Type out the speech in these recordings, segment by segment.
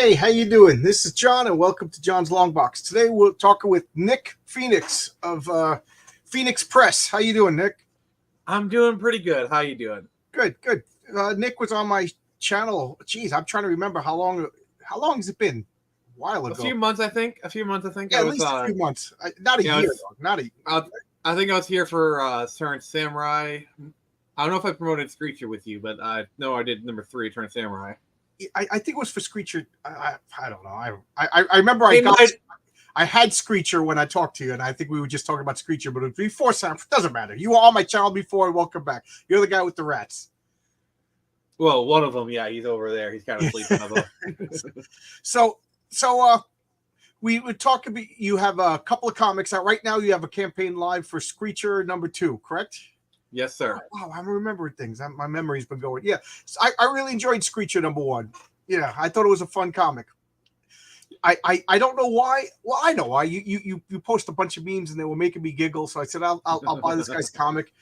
Hey, how you doing? This is John, and welcome to John's Long Box. Today we're talking with Nick Phoenix of Phoenix Press. How you doing, Nick? I'm doing pretty good. How you doing? Good, good. Nick was on my channel. Geez, I'm trying to remember how long. How long has it been? A while ago. A few months, I think. Yeah, at least a few months. Not a year. Not a. I think I was here for Turn Samurai. I don't know if I promoted Screecher with you, but I know I did number 3, Turn Samurai. I think it was for Screecher. I don't know. I remember I had Screecher when I talked to you, and I think we were just talking about Screecher, but it was before Sam. Doesn't matter. You were on my channel before. Welcome back. You're the guy with the rats. Well, one of them, yeah, he's over there. He's kind of sleeping. So we would talk about. You have a couple of comics out right now. You have a campaign live for Screecher number 2, correct? Yes, sir. Wow, I'm remembering things. My memory's been going. Yeah, so I really enjoyed Screecher number 1. Yeah, I thought it was a fun comic. I don't know why. Well, I know why. You post a bunch of memes and they were making me giggle. So I said I'll buy this guy's comic,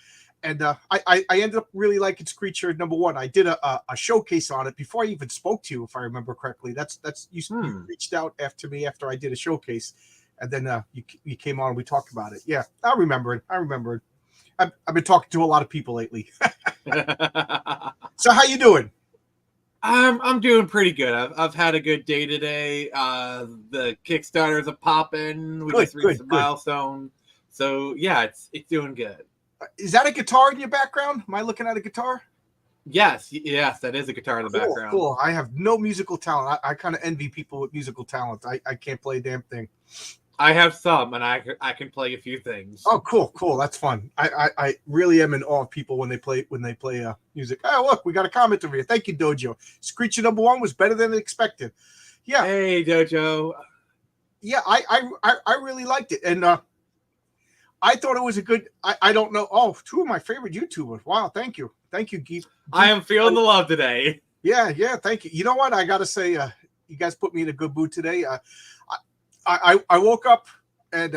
and I ended up really liking Screecher number 1. I did a showcase on it before I even spoke to you, if I remember correctly. That's you reached out after me after I did a showcase, and then you came on and we talked about it. Yeah, I remember it. I've been talking to a lot of people lately. So how you doing? I'm doing pretty good. I've had a good day today. The Kickstarter's a popping. We just reached the milestone. So yeah, it's doing good. Is that a guitar in your background? Am I looking at a guitar? Yes, that is a guitar in the background. Cool. I have no musical talent. I kind of envy people with musical talent. I can't play a damn thing. I have some, and I can play a few things. Oh, cool. That's fun. I really am in awe of people when they play music. Oh, look, we got a comment over here. Thank you, Dojo. Screecher number 1 was better than expected. Yeah. Hey, Dojo. Yeah, I really liked it, and I thought it was a good. I don't know. Oh, 2 of my favorite YouTubers. Wow, thank you, Geek. I am feeling the love today. Yeah, thank you. You know what? I gotta say, you guys put me in a good mood today. I woke up and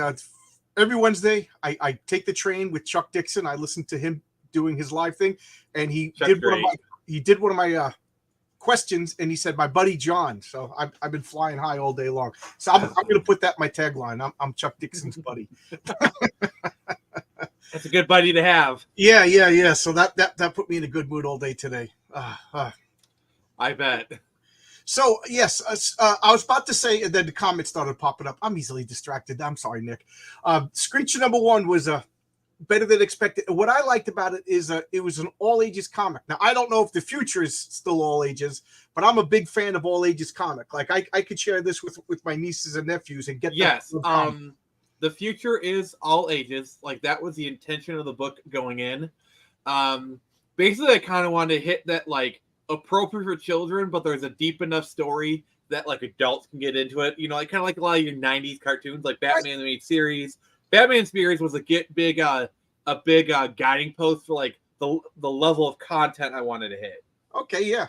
every Wednesday I take the train with Chuck Dixon. I listen to him doing his live thing, and he did one of my questions, and he said, "My buddy John." So I've been flying high all day long. So I'm going to put that in my tagline. I'm Chuck Dixon's buddy. That's a good buddy to have. Yeah. So that put me in a good mood all day today. I bet. So, yes, I was about to say, and then the comments started popping up. I'm easily distracted. I'm sorry, Nick. Screecher number 1 was better than expected. What I liked about it is it was an all-ages comic. Now, I don't know if the future is still all ages, but I'm a big fan of all-ages comic. Like, I could share this with my nieces and nephews and get Yes, the future is all ages. Like, that was the intention of the book going in. Basically, I kind of wanted to hit that, like, appropriate for children, but there's a deep enough story that like adults can get into it. You know, like kind of like a lot of your 90s cartoons, like Batman animated series. Batman series was a big guiding post for like the level of content I wanted to hit. Okay, yeah,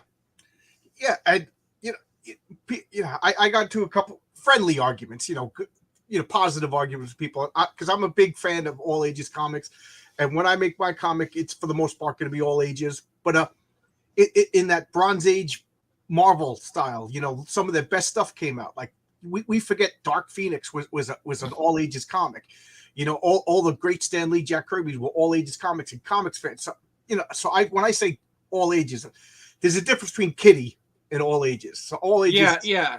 and I got into a couple friendly arguments, positive arguments with people, because I'm a big fan of all ages comics, and when I make my comic, it's for the most part going to be all ages, but in that Bronze Age Marvel style, some of their best stuff came out. Like we forget Dark Phoenix was an all ages comic. All the great Stan Lee, Jack Kirby's were all ages comics and comics fans. So, when I say all ages, there's a difference between kiddie and all ages. So all ages. Yeah.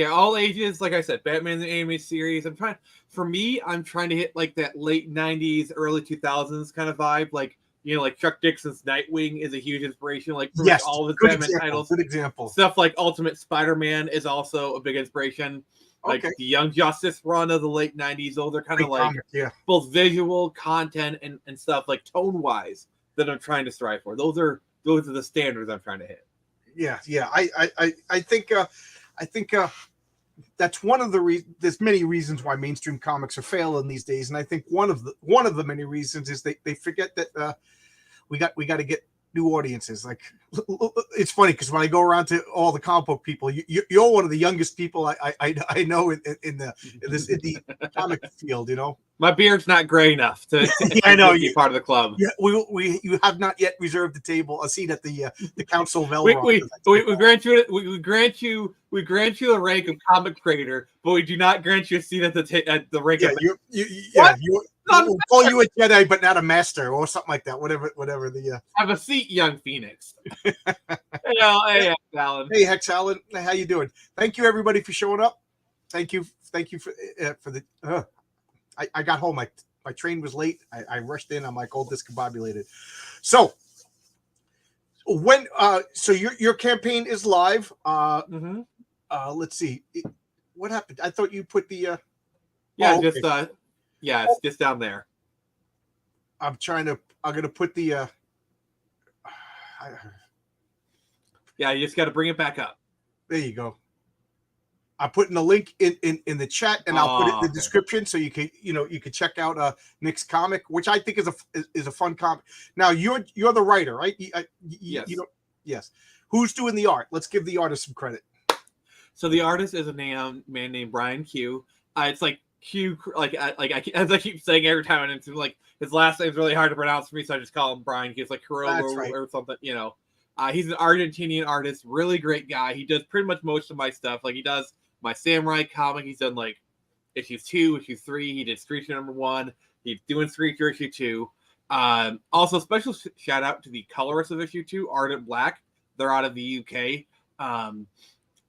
All ages. Like I said, Batman the animated series. I'm trying to hit like that late 90s, early 2000s kind of vibe. Like, like Chuck Dixon's Nightwing is a huge inspiration. Like, all of his Batman titles. Good example. Stuff like Ultimate Spider-Man is also a big inspiration. Like the Young Justice run of the late 90s. Those are kind of like both visual content and stuff like tone-wise that I'm trying to strive for. Those are the standards I'm trying to hit. Yeah. I think that's one of the reasons. There's many reasons why mainstream comics are failing these days, and I think one of the many reasons is they forget that we got to get new audiences. Like, it's funny because when I go around to all the comic book people, you're one of the youngest people I know in the comic field. My beard's not gray enough to I know be part of the club. Yeah, you have not yet reserved a seat at the council of We, Elrond. we grant you the rank of comic creator, but we do not grant you a seat at the rank yeah, of we'll call you a Jedi, but not a master or something like that. Whatever the. Have a seat, young Phoenix. Hey, Alan. Hey, Hex Allen, how you doing? Thank you everybody for showing up. Thank you for the. I got home. My train was late. I rushed in. I'm like all discombobulated. So when so your campaign is live. Let's see. What happened? I thought you put the okay. It's just down there. I'm gonna put the you just got to bring it back up. There you go. I'm putting the link in the chat, and I'll put it in the description so you can check out Nick's comic, which I think is a fun comic. Now you're the writer, right? Yes. Yes. Who's doing the art? Let's give the artist some credit. So the artist is a man named Brian Q. It's like Q, as I keep saying every time, and it's like his last name's really hard to pronounce for me, so I just call him Brian Q. It's like Carollo or something, He's an Argentinian artist, really great guy. He does pretty much most of my stuff. Like he does my Samurai comic. He's done like issues 2, issue 3. He did Screecher #1. He's doing Screecher issue 2. Also, special shout out to the colorist of issue 2, Ardent Black. They're out of the UK.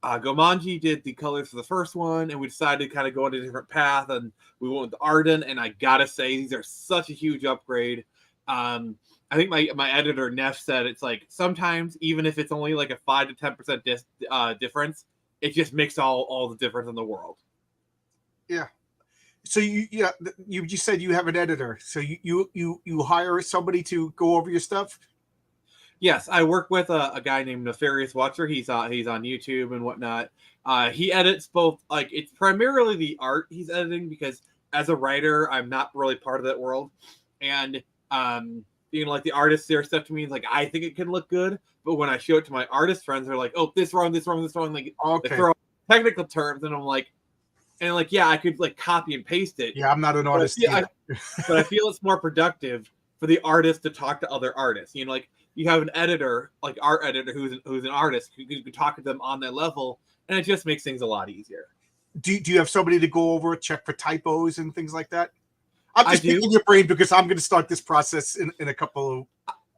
Gomanji did the colors for the first one, and we decided to kind of go on a different path, and we went with Arden, and I gotta say, these are such a huge upgrade. I think my editor, Neff, said it's like sometimes, even if it's only like a 5 to 10% difference, it just makes all the difference in the world. Yeah. So you said you have an editor. So you hire somebody to go over your stuff? Yes, I work with a guy named Nefarious Watcher. He's on YouTube and whatnot. He edits both. Like it's primarily the art he's editing because as a writer, I'm not really part of that world. And like the artist there stuff to me is like I think it can look good, but when I show it to my artist friends, they're like, "Oh, this wrong." Like they throw out technical terms, and I'm like, yeah, I could like copy and paste it. Yeah, I'm not an artist. But I feel it's more productive for the artist to talk to other artists. Like you have an editor, like art editor, who's an artist, who can talk to them on that level, and it just makes things a lot easier. Do you have somebody to go over, check for typos and things like that? I'm just picking your brain because I'm going to start this process in a couple of.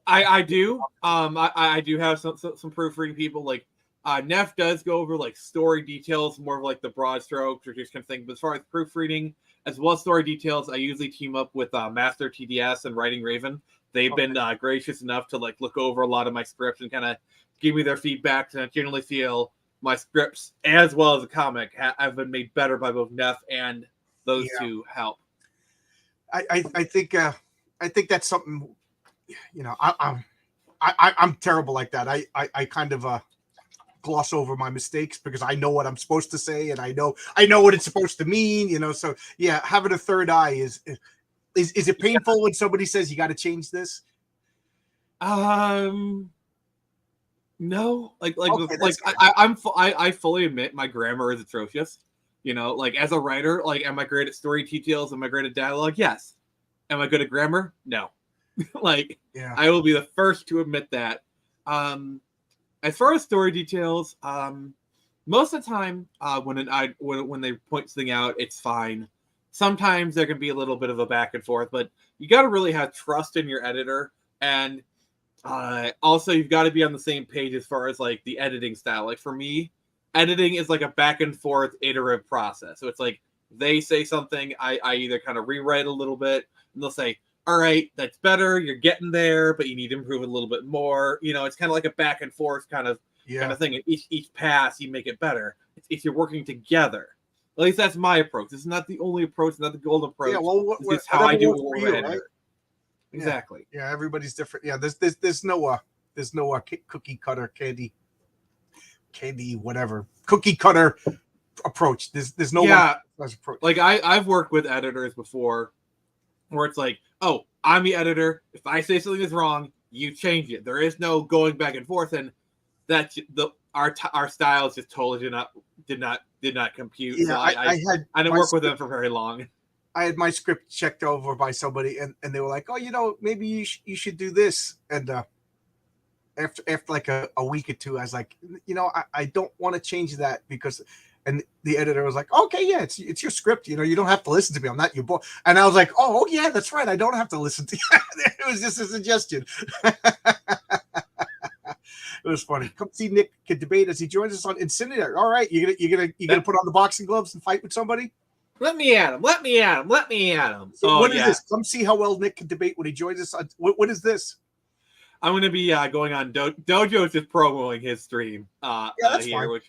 I do. I do have some proofreading people. Like Neff does go over like story details, more of like the broad strokes or just kind of thing. But as far as proofreading, as well as story details, I usually team up with Master TDS and Writing Raven. They've been gracious enough to like look over a lot of my scripts and kind of give me their feedback. And I generally feel my scripts, as well as the comic, have been made better by both Neff and those two help. I think that's something. I'm terrible like that. I kind of gloss over my mistakes because I know what I'm supposed to say and I know what it's supposed to mean. So yeah, having a third eye is it painful when somebody says you got to change this? No, I fully admit my grammar is atrocious. Like as a writer, like am I great at story details? Am I great at dialogue? Yes. Am I good at grammar? No. I will be the first to admit that. As far as story details, most of the time when they point something out, it's fine. Sometimes there can be a little bit of a back and forth, but you got to really have trust in your editor, and also you've got to be on the same page as far as like the editing style. Like for me, editing is like a back and forth iterative process. So it's like they say something, I either kind of rewrite a little bit, and they'll say, all right, that's better. You're getting there, but you need to improve it a little bit more. It's kind of like a back and forth kind of thing. And each pass, you make it better. If you're working together, at least that's my approach. This is not the only approach, not the golden approach. Yeah, well, this is how I do it with you, right? Exactly. Yeah, everybody's different. Yeah, there's no cookie cutter candy whatever cookie cutter approach. There's no one approach. Like I've worked with editors before where it's like, oh, I'm the editor. If I say something is wrong, you change it. There is no going back and forth, and that our styles just totally did not compute. Yeah, so I didn't work with them for very long. I had my script checked over by somebody, and they were like, "Oh, maybe you should do this." And after like a week or two, I was like, I don't want to change that because. And the editor was like, "Okay, yeah, it's your script. You don't have to listen to me. I'm not your boy." And I was like, "Oh yeah, that's right. I don't have to listen to you." It was just a suggestion. It was funny. Come see Nick can debate as he joins us on Incendiary. All right, you're gonna put on the boxing gloves and fight with somebody. Let me at him. Let me at him. Let me at him. So what is this? Come see how well Nick can debate when he joins us. What is this? I'm going to be going on Dojo's just promoting his stream that's here, fine.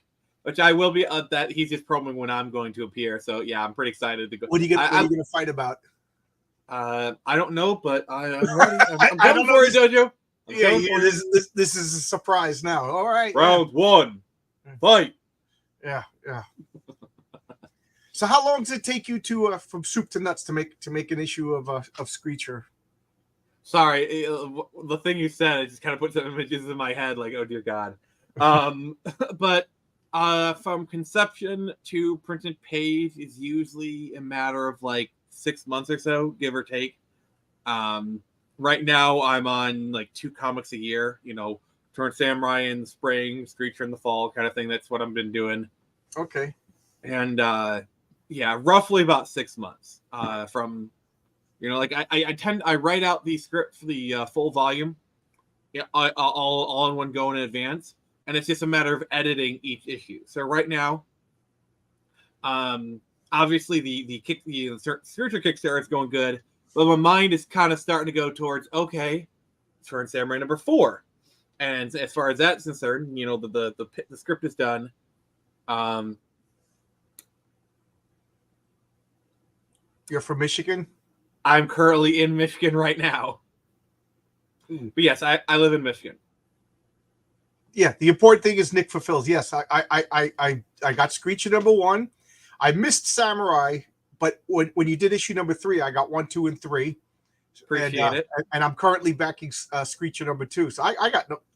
which I will be. That he's just promoting when I'm going to appear. So yeah, I'm pretty excited to go. What are you gonna fight about? I don't know, but I'm ready. I'm I coming for you, Dojo. Yeah, this is a surprise now. All right. Round 1, fight. Yeah. So how long does it take you to from soup to nuts to make an issue of Screecher? Sorry, the thing you said, it just kind of put some images in my head, like, oh dear God. But from conception to printed page is usually a matter of like 6 months or so, give or take. Right now, I'm on like 2 comics a year. Turn Samurai in the spring, Screecher in the fall, kind of thing. That's what I've been doing. Okay. And yeah, roughly about 6 months from. I write out the script for the full volume, all in one go in advance, and it's just a matter of editing each issue. So right now, obviously the Screecher Kickstarter is going good, but my mind is kind of starting to go towards Turn Samurai number 4, and as far as that's concerned, the script is done. You're from Michigan? I'm currently in Michigan right now. But yes, I live in Michigan. Yeah, the important thing is Nick fulfills. Yes, I got Screecher number 1. I missed Samurai, but when you did issue number 3, I got 1, 2, and 3. Appreciate it. And I'm currently backing Screecher number 2. So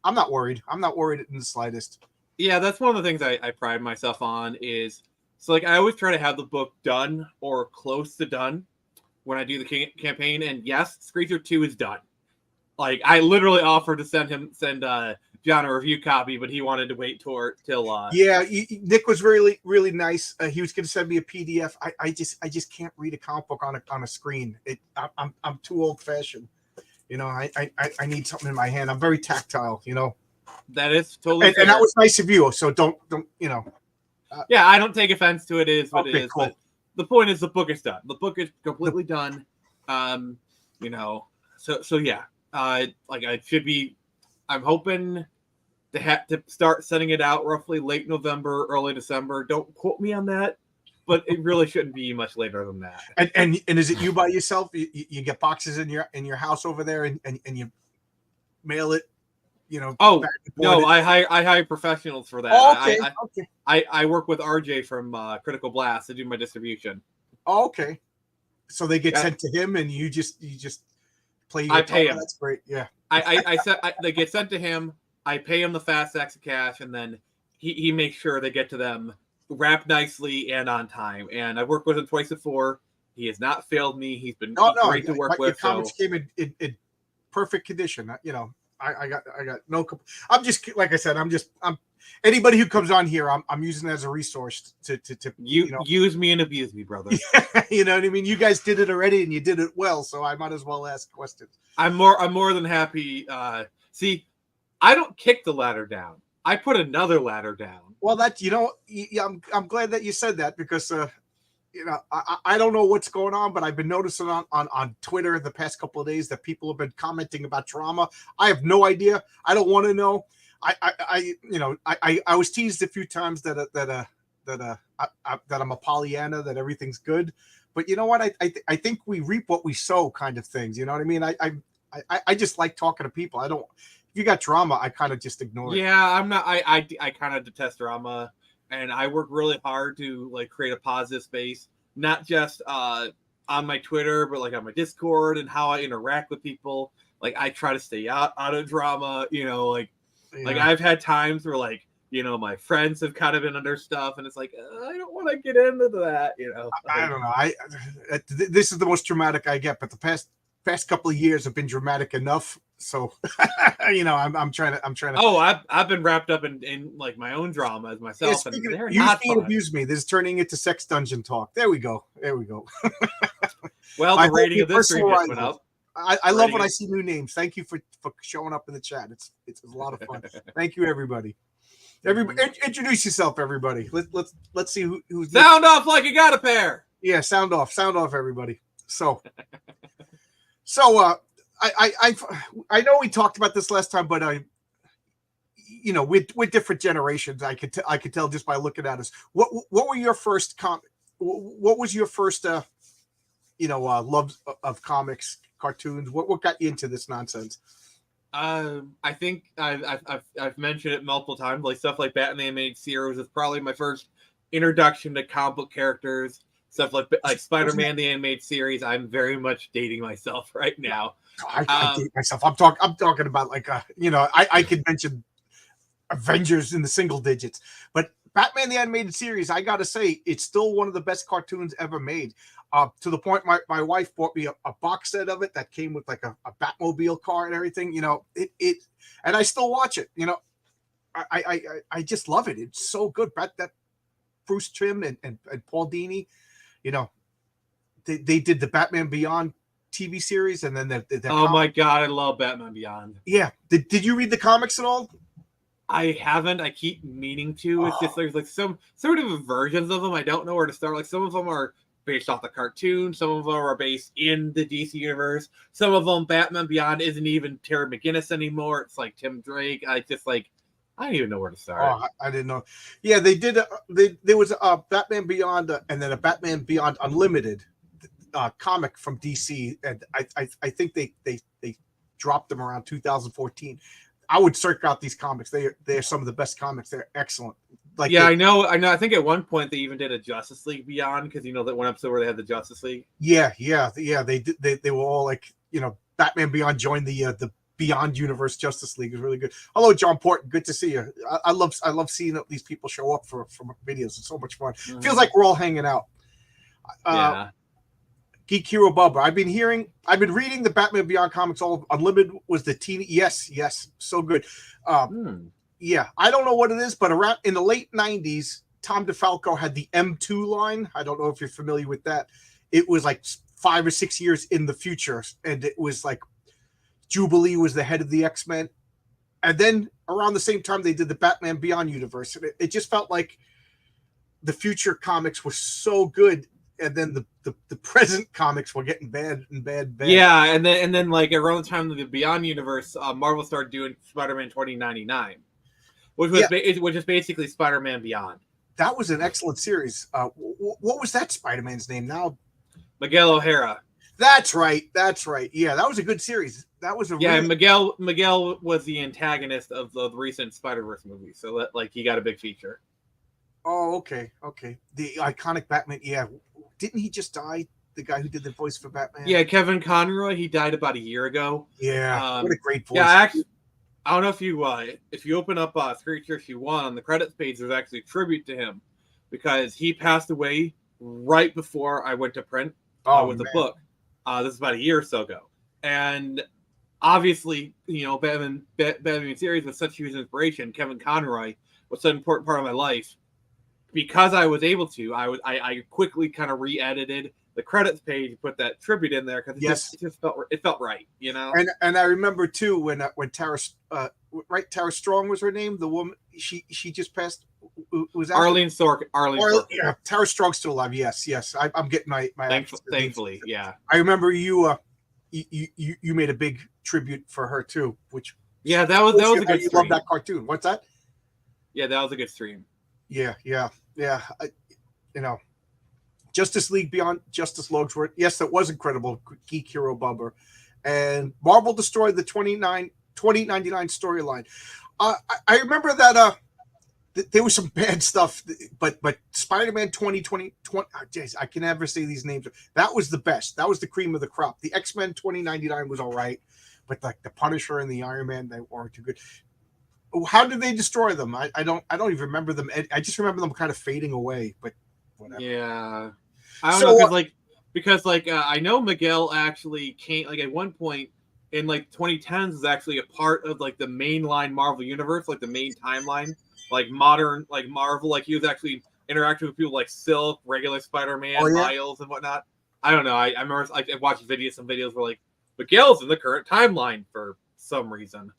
I'm not worried. I'm not worried in the slightest. Yeah, that's one of the things I pride myself on is, so like I always try to have the book done or close to done when I do the campaign. And yes, Screecher 2 is done. Like I literally offered to send John a review copy, but he wanted to wait till yeah, Nick was really, really nice. He was going to send me a PDF. I just can't read a comic book on a screen. I'm too old fashioned. I need something in my hand. I'm very tactile. That is totally and that was nice of you. So don't yeah, I don't take offense to it. It is what it is. Cool. But the point is, the book is done. The book is completely done. So yeah. Like I should be. I'm hoping to start sending it out roughly late November, early December. Don't quote me on that, but it really shouldn't be much later than that. And is it you by yourself? You get boxes in your house over there, and you mail it. Oh no, I hire professionals for that. Oh, okay. I work with RJ from Critical Blast to do my distribution. Oh, okay. So they get sent to him, and you just play. I pay him. That's great. Yeah. They get sent to him. I pay him the fast stacks of cash, and then he makes sure they get to them wrapped nicely and on time. And I've worked with him twice before. He has not failed me. He's been great to work with. Your comics came in perfect condition. I got no. I'm just like I said. I'm anybody who comes on here. I'm using it as a resource to use me and abuse me, brother. You know what I mean? You guys did it already, and you did it well. So I might as well ask questions. I'm more than happy. See, I don't kick the ladder down. I put another ladder down. Well, I'm glad that you said that because I don't know what's going on, but I've been noticing on Twitter the past couple of days that people have been commenting about drama. I have no idea. I don't want to know. I was teased a few times that I'm a Pollyanna, that everything's good, but you know what? I think we reap what we sow, kind of things. You know what I mean? I just like talking to people. I don't. If you got drama, I kind of just ignore it. Yeah, I'm not. I kind of detest drama. And I work really hard to like create a positive space, not just on my Twitter, but like on my Discord and how I interact with people. Like I try to stay out of drama, like I've had times where like my friends have kind of been under stuff, and it's like I don't want to get into that. I don't know. This is the most dramatic I get, but the past couple of years have been dramatic enough. So I'm trying to. Oh, I've been wrapped up in like my own dramas myself, and they're not fun. Abuse me. This is turning into sex dungeon talk. There we go. Well, the rating of this stream just went up. I love when I see new names. Thank you for showing up in the chat. It's a lot of fun. Thank you, everybody. Everybody, introduce yourself, everybody. Let's see who's sound off like you got a pair. Yeah, sound off, everybody. So, I know we talked about this last time, but we're different generations. I could tell just by looking at us. What were your first what was your first love of comics, cartoons? What got you into this nonsense? I think I've mentioned it multiple times. Like stuff like Batman the Animated Series is probably my first introduction to comic book characters. Stuff like Spider-Man the Animated Series. I'm very much dating myself right now. I date myself. I'm talking about like I could mention Avengers in the single digits, but Batman the Animated Series, I gotta say, it's still one of the best cartoons ever made. To the point my wife bought me a box set of it that came with like a Batmobile car and everything. It and I still watch it. I just love it. It's so good. That Bruce Timm and Paul Dini, they did the Batman Beyond TV series, and then my god, I love Batman Beyond. Yeah, did you read the comics at all? I haven't. I keep meaning to. It's just there's like some sort of versions of them. I don't know where to start. Like some of them are based off the cartoon. Some of them are based in the DC universe. Some of them, Batman Beyond isn't even Terry McGinnis anymore. It's like Tim Drake. I don't even know where to start. Oh, I didn't know. Yeah, they did. There was a Batman Beyond and then a Batman Beyond Unlimited comic from DC, and I think they dropped them around 2014. I would search out these comics. They're some of the best comics. They're excellent. Like I know. I think at one point they even did a Justice League Beyond because that one episode where they had the Justice League. Yeah. They did. They were all like Batman Beyond joined the Beyond Universe Justice League. Is really good. Hello, John Porton. Good to see you. I love seeing these people show up for videos. It's so much fun. Mm-hmm. Feels like we're all hanging out. Yeah. Geek Hero Bubba. I've been reading the Batman Beyond comics. All Unlimited was the teeny. Yes, so good. Yeah, I don't know what it is, but around in the late 90s, Tom DeFalco had the M2 line. I don't know if you're familiar with that. It was like 5 or 6 years in the future, and it was like Jubilee was the head of the X-Men. And then around the same time, they did the Batman Beyond universe. And it just felt like the future comics were so good, and then the present comics were getting bad. Yeah, and then like around the time of the Beyond universe, Marvel started doing Spider-Man 2099. Which is basically Spider-Man Beyond. That was an excellent series. What was that Spider-Man's name now? Miguel O'Hara. That's right. Yeah, that was a good series. That was Miguel was the antagonist of the recent Spider-Verse movie, so that he got a big feature. Oh, okay. The iconic Batman. Yeah, didn't he just die? The guy who did the voice for Batman. Yeah, Kevin Conroy. He died about a year ago. Yeah, what a great voice. Yeah, actually. I don't know if you open up Creature Issue 1 on the credits page, there's actually a tribute to him because he passed away right before I went to print with the book. This is about a year or so ago. And obviously, Batman series was such huge inspiration. Kevin Conroy was such an important part of my life. Because I was able to, I quickly kind of re-edited the credits page, put that tribute in there because it just felt right, And I remember too when Tara Strong was her name, the woman she just passed. Was Arlene Sorkin? Yeah, Tara Strong's still alive. Yes. I'm getting my thankfully, yeah. I remember you made a big tribute for her too, which that was a good. You love that cartoon. What's that? Yeah, that was a good stream. Yeah. Justice League Beyond Justice Logsworth. Yes, that was incredible. Geek Hero Bubba. And Marvel destroyed the 2099 storyline. I remember that there was some bad stuff, but Spider-Man 2020, I can never say these names. That was the best. That was the cream of the crop. The X-Men 2099 was all right, but like the Punisher and the Iron Man, they weren't too good. How did they destroy them? I don't even remember them. I just remember them kind of fading away. But whatever. Yeah, I don't So, know because I know Miguel actually came like at one point in like 2010s is actually a part of like the mainline Marvel universe, like the main timeline, like modern like Marvel. Like he was actually interacting with people like Silk, regular Spider-Man, Oh, yeah? Miles, and whatnot. I don't know. I remember I watched some videos where like Miguel's in the current timeline for some reason.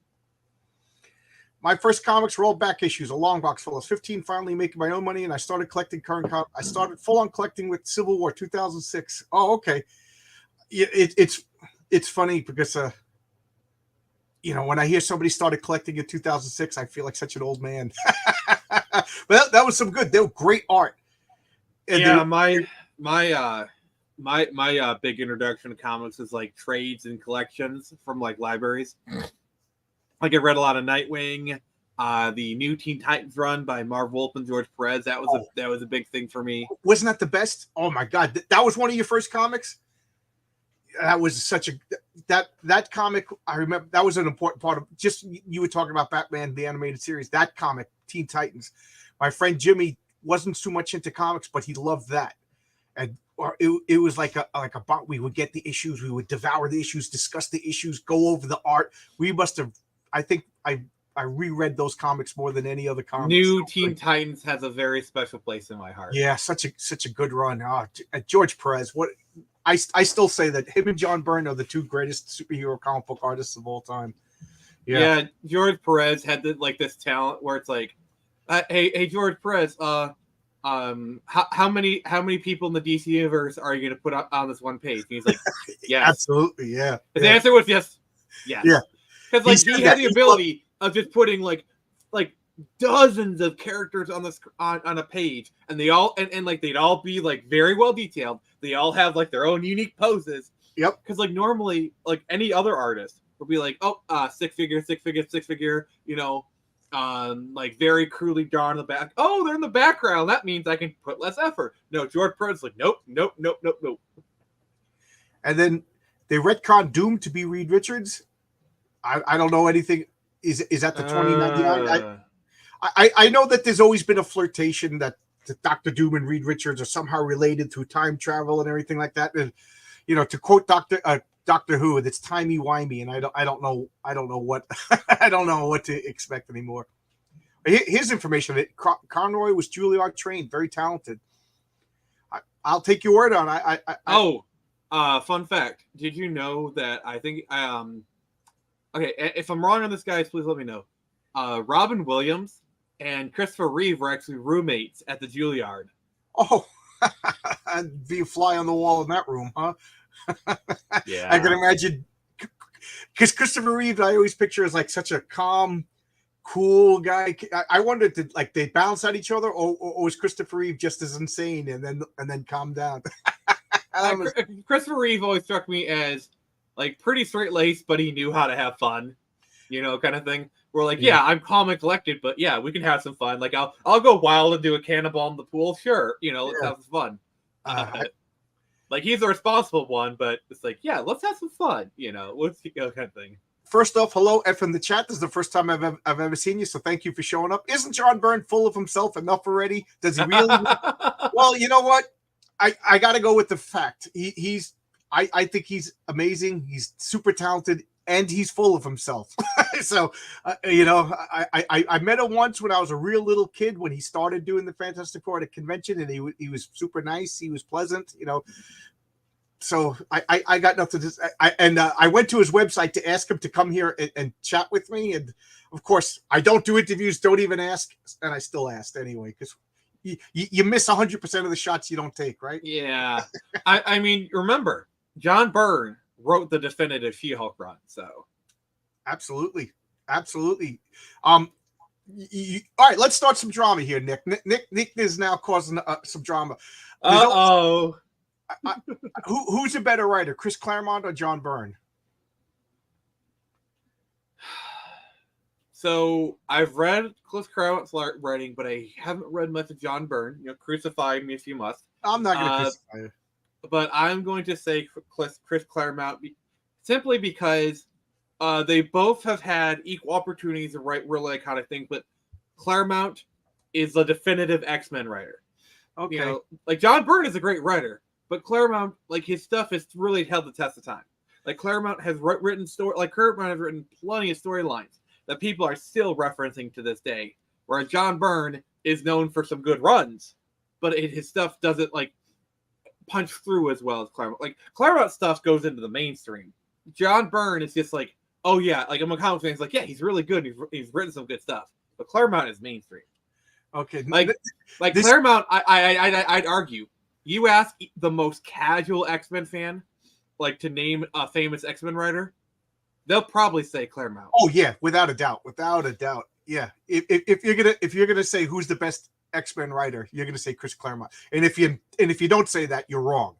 My first comics were all back issues, a long box full. I was 15, finally making my own money, and I started collecting I started full on collecting with Civil War 2006. Oh, okay. It's funny because when I hear somebody started collecting in 2006, I feel like such an old man. But that was some good. They were great art. And yeah, my big introduction to comics is like trades and collections from like libraries. Like I read a lot of Nightwing, the new Teen Titans run by Marv Wolf and George Perez. That was a big thing for me. Wasn't that the best? Oh my god, that was one of your first comics. That was such a that comic. I remember that was an important part of just you were talking about Batman the animated series. That comic, Teen Titans. My friend Jimmy wasn't too much into comics, but he loved that, and it was like a we would get the issues, we would devour the issues, discuss the issues, go over the art. We must have. I think I reread those comics more than any other comics. New Teen Titans has a very special place in my heart. Yeah, such a good run. George Perez, what I still say that him and John Byrne are the two greatest superhero comic book artists of all time. Yeah, George Perez had this talent where it's like, hey George Perez, how many people in the DC universe are you going to put on this one page? And he's like, yes, absolutely, yeah. His answer was yes. Yeah. Because like he had the ability of just putting like dozens of characters on this on a page, and they all and like they'd all be like very well detailed. They all have like their own unique poses. Yep. Because like normally, like any other artist would be like, stick figure, like very crudely drawn in the back. Oh, they're in the background. That means I can put less effort. No, George Perez like, nope. And then they retconned Doom to be Reed Richards. I don't know anything. Is that the 2099? I know that there's always been a flirtation that Dr. Doom and Reed Richards are somehow related through time travel and everything like that. And to quote Doctor Who, it's timey-wimey, and I don't know what I don't know what to expect anymore. Here's information that Conroy was Juilliard trained, very talented. I'll take your word on it. Fun fact. Did you know that I think okay, if I'm wrong on this, guys, please let me know. Robin Williams and Christopher Reeve were actually roommates at the Juilliard. Oh, I'd be a fly on the wall in that room, huh? Yeah. I can imagine, because Christopher Reeve, I always picture as like such a calm, cool guy. I wondered, did like they balance out each other, or was Christopher Reeve just as insane and then calm down? Christopher Reeve always struck me as like pretty straight laced, but he knew how to have fun, kind of thing. We're like, yeah, I'm calm and collected, but yeah, we can have some fun. Like I'll go wild and do a cannonball in the pool, sure. Let's have some fun. Like he's the responsible one, but it's like, yeah, let's have some fun. What's kind of thing. First off, hello, F in the chat. This is the first time I've ever seen you, so thank you for showing up. Isn't John Byrne full of himself enough already? Does he really? Well, you know what? I got to go with the fact I think he's amazing. He's super talented, and he's full of himself. So, I met him once when I was a real little kid when he started doing the Fantastic Four at a convention, and he was super nice. He was pleasant, So I got nothing to say. I went to his website to ask him to come here and chat with me, and of course I don't do interviews. Don't even ask, and I still asked anyway because. You miss 100% of the shots you don't take, right? Yeah. I mean, remember, John Byrne wrote the definitive She-Hulk run, so. Absolutely. All right, let's start some drama here, Nick. Nick is now causing some drama. Who's a better writer, Chris Claremont or John Byrne? So I've read Chris Claremont's writing, but I haven't read much of John Byrne. Crucify me if you must. I'm not going to crucify you. But I'm going to say Chris Claremont simply because They both have had equal opportunities to write really iconic things, but Claremont is the definitive X-Men writer. Okay. You know, like John Byrne is a great writer, but Claremont, like his stuff has really held the test of time. Like Claremont has written Claremont has written plenty of storylines that people are still referencing to this day. Whereas John Byrne is known for some good runs, but his stuff doesn't like punch through as well as Claremont. Like Claremont stuff goes into the mainstream. John Byrne is just like, oh yeah, like I'm a comic fan. He's like, yeah, he's really good. He's written some good stuff, but Claremont is mainstream. Okay. Like Claremont, I'd argue. You ask the most casual X-Men fan, like to name a famous X-Men writer, they'll probably say Claremont. Oh yeah, without a doubt. Yeah. If you're gonna say who's the best X-Men writer, you're gonna say Chris Claremont. And if you don't say that, you're wrong.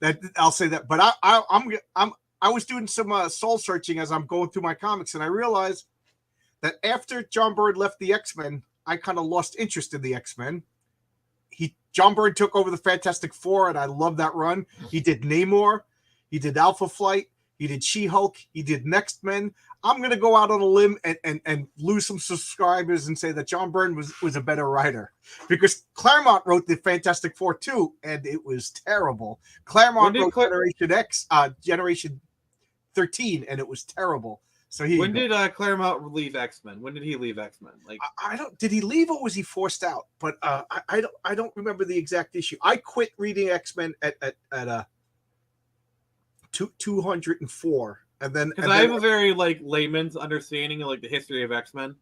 That I'll say that. But I was doing some soul searching as I'm going through my comics, and I realized that after John Byrne left the X-Men, I kind of lost interest in the X-Men. John Byrne took over the Fantastic Four, and I love that run. He did Namor, he did Alpha Flight, he did She-Hulk, he did Next Men. I'm going to go out on a limb and lose some subscribers and say that John Byrne was a better writer, because Claremont wrote the Fantastic Four too, and it was terrible. Claremont wrote Generation X, Generation 13, and it was terrible. So when did Claremont leave X-Men? When did he leave X-Men? Like I don't. Did he leave or was he forced out? But I don't remember the exact issue. I quit reading X-Men at 204, and then because I have a very like layman's understanding of like the history of X-Men.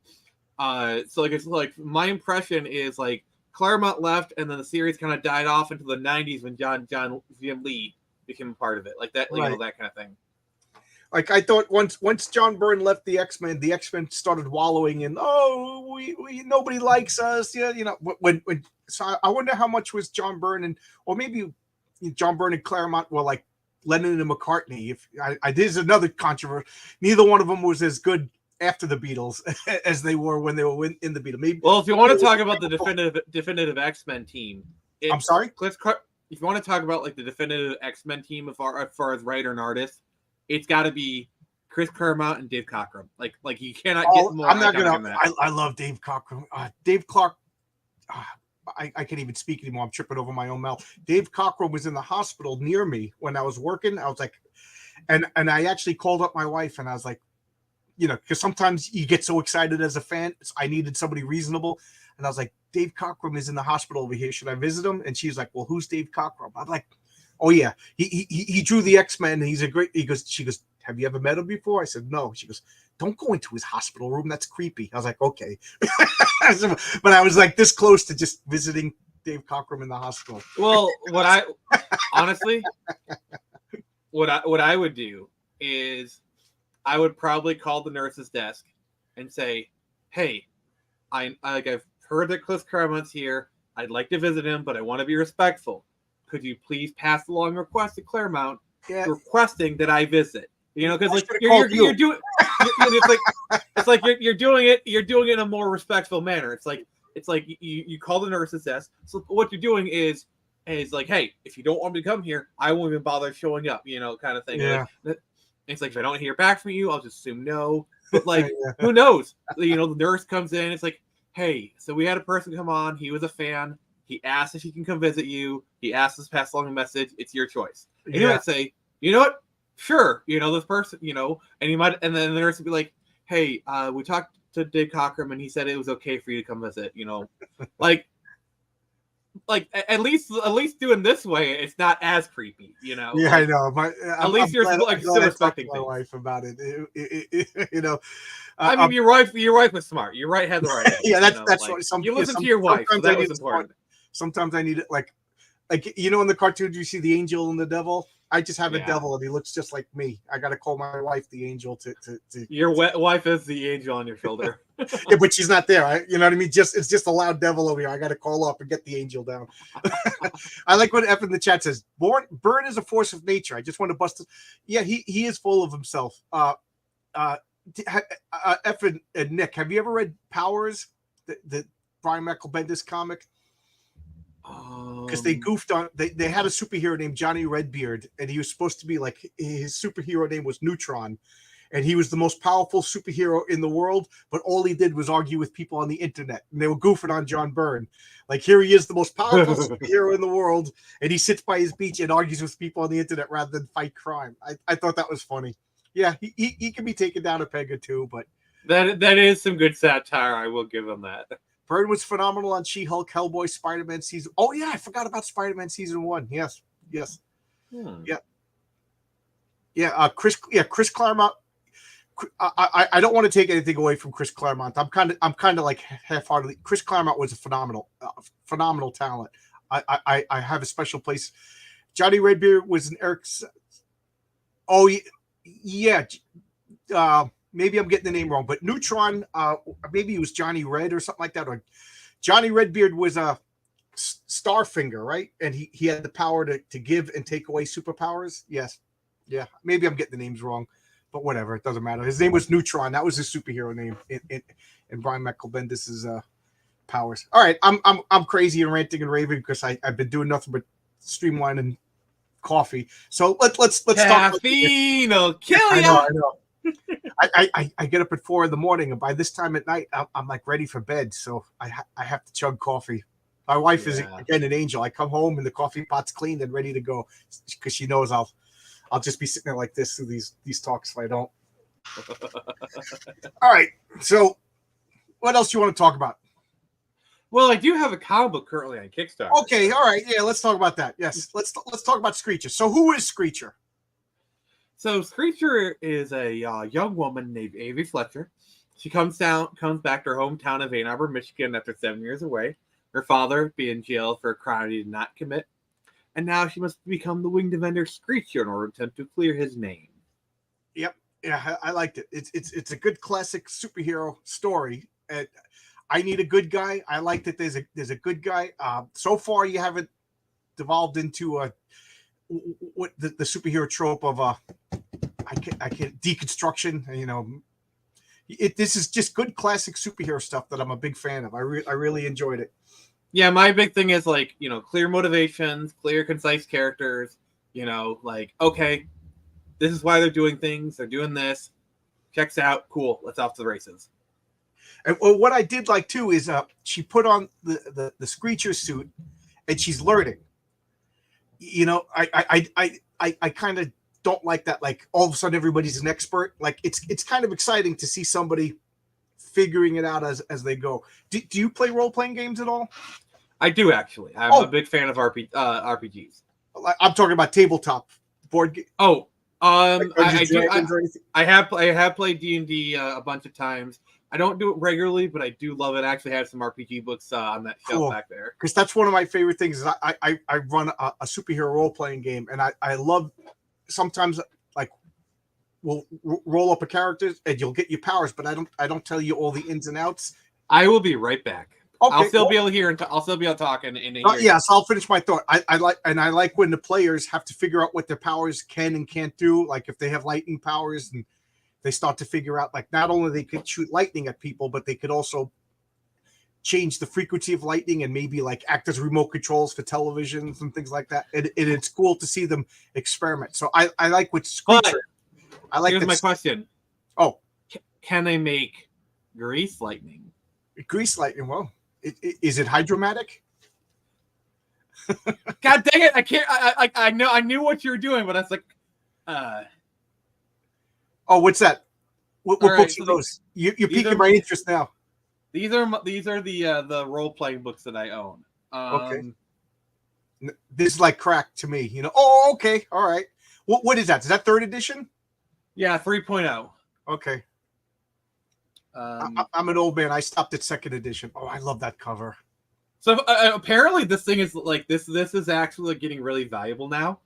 So like it's like my impression is like Claremont left, and then the series kind of died off into the 90s when Jim Lee became a part of it, like that, like, right. You know, that kind of thing. Like I thought once John Byrne left the X-Men started wallowing in, oh, we nobody likes us. Yeah, you know, when so I wonder how much was John Byrne or maybe John Byrne and Claremont were like Lennon and McCartney. If there's another controversy. Neither one of them was as good after the Beatles as they were when they were in the Beatles. Maybe. Well, if you want to talk about the definitive X-Men team, I'm sorry. If you want to talk about like the definitive X-Men team as far as writer and artist, it's got to be Chris Claremont and Dave Cockrum. Like you cannot get more. I'm not gonna. I love Dave Cockrum. Dave Clark. I can't even speak anymore. I'm tripping over my own mouth. Dave Cockrum was in the hospital near me when I was working. I was like, and I actually called up my wife and I was like, you know, because sometimes you get so excited as a fan. I needed somebody reasonable, and I was like, Dave Cockrum is in the hospital over here. Should I visit him? And she's like, well, who's Dave Cockrum? I'm like, oh yeah, he drew the X-Men. And he's a great. She goes, have you ever met him before? I said no. She goes, don't go into his hospital room. That's creepy. I was like, okay, but I was like this close to just visiting Dave Cockrum in the hospital. Well, what I would do is I would probably call the nurse's desk and say, hey, I've heard that Chris Claremont's here. I'd like to visit him, but I want to be respectful. Could you please pass along a request to Claremont requesting that I visit? You know, because like you're doing, it's like you're doing it in a more respectful manner. It's like you call the nurse's desk. So what you're doing is like, hey, if you don't want me to come here, I won't even bother showing up. You know, kind of thing. Yeah. Like, it's like if I don't hear back from you, I'll just assume no. But like, who knows? You know, the nurse comes in. It's like, hey, so we had a person come on. He was a fan. He asked if he can come visit you. He asked us to pass along a message. It's your choice. And you might say, you know what? Sure. You know, this person, you know, and then the nurse would be like, hey, we talked to Dave Cockrum and he said it was okay for you to come visit, you know, like at least doing this way, it's not as creepy, you know? Yeah, like, I know. But at least you're like still respecting my wife about it. You know, I mean, your wife was smart. Your right had the right. Yeah, that's like, what you listen to your wife. So that was important. Sometimes I need it, like you know, in the cartoon, you see the angel and the devil. I just have a devil, and he looks just like me. I got to call my wife the angel to. Your wife is the angel on your shoulder. Yeah, but she's not there. You know what I mean? It's just a loud devil over here. I got to call up and get the angel down. I like what F in the chat says. Byrne is a force of nature. I just want to bust it. Yeah, he is full of himself. F and Nick, have you ever read Powers, the Brian Michael Bendis comic? Because they goofed on they had a superhero named Johnny Redbeard, and he was supposed to be like his superhero name was Neutron, and he was the most powerful superhero in the world, but all he did was argue with people on the internet, and they were goofing on John Byrne. Like, here he is, the most powerful superhero in the world, and he sits by his beach and argues with people on the internet rather than fight crime. I thought that was funny. Yeah, he can be taken down a peg or two, but that is some good satire. I will give him that. Byrne was phenomenal on She-Hulk, Hellboy, Spider-Man season. Oh yeah, I forgot about Spider-Man season 1. Yes. Yeah. Chris Claremont. I don't want to take anything away from Chris Claremont. I'm kind of like half-heartedly. Chris Claremont was a phenomenal talent. I have a special place. Johnny Redbeard was an Eric. Oh yeah. Maybe I'm getting the name wrong, but Neutron. Maybe it was Johnny Red or something like that. Or Johnny Redbeard was a Starfinger, right? And he had the power to give and take away superpowers. Yes. Yeah. Maybe I'm getting the names wrong. But whatever, it doesn't matter. His name was Neutron. That was his superhero name in Brian Michael Bendis' powers. All right, I'm crazy and ranting and raving because I've been doing nothing but streamlining coffee. So let's caffeine will kill you. I know. I get up at 4 a.m, and by this time at night, I'm like ready for bed. So I have to chug coffee. My wife is again an angel. I come home and the coffee pot's cleaned and ready to go because she knows I'll just be sitting there like this through these talks if I don't. All right. So what else do you want to talk about? Well, I do have a comic book currently on Kickstarter. Okay. All right. Yeah, let's talk about that. Yes. Let's talk about Screecher. So who is Screecher? So Screecher is a young woman named Avi Fletcher. She comes back to her hometown of Ann Arbor, Michigan after 7 years away. Her father being in jail for a crime he did not commit. And now she must become the winged defender Screecher in order to attempt to clear his name. Yep. Yeah, I liked it. It's a good classic superhero story. And I need a good guy. I like that there's a good guy. So far, you haven't devolved into what the superhero trope of I can't deconstruction. You know, this is just good classic superhero stuff that I'm a big fan of. I really enjoyed it. Yeah, my big thing is like, clear motivations, clear, concise characters, like, okay, this is why they're doing things. They're doing this. Checks out. Cool. Let's off to the races. And what I did like too is she put on the Screecher suit and she's learning. I kind of don't like that. Like all of a sudden everybody's an expert. Like it's kind of exciting to see somebody figuring it out as they go. Do you play role-playing games at all? I do, actually. I'm a big fan of RPGs. I'm talking about tabletop board game. Oh, I have played D&D a bunch of times. I don't do it regularly, but I do love it. I actually have some RPG books on that shelf back there. Because that's one of my favorite things. Is I run a superhero role-playing game, and I love sometimes like we'll roll up a character and you'll get your powers, but I don't tell you all the ins and outs. I will be right back. Okay, I'll still be able to hear, and I'll still be able to talk in yes, I'll finish my thought. I like when the players have to figure out what their powers can and can't do. Like if they have lightning powers, and they start to figure out like not only they could shoot lightning at people, but they could also change the frequency of lightning and maybe like act as remote controls for televisions and things like that. And it's cool to see them experiment. So I like what Screecher. I like. Here's my question. Oh, can they make grease lightning? Grease lightning. Well. Is it hydromatic? God dang it! I can't. I knew what you were doing, but I was like, Oh, what's that? What books so are those? You're piquing my interest now. These are the role playing books that I own. Okay. This is like crack to me. Oh, okay, all right. What is that? Is that 3rd edition? Yeah, 3.0. Okay. I'm an old man. I stopped at 2nd edition. Oh, I love that cover. So apparently this thing is like this is actually getting really valuable now.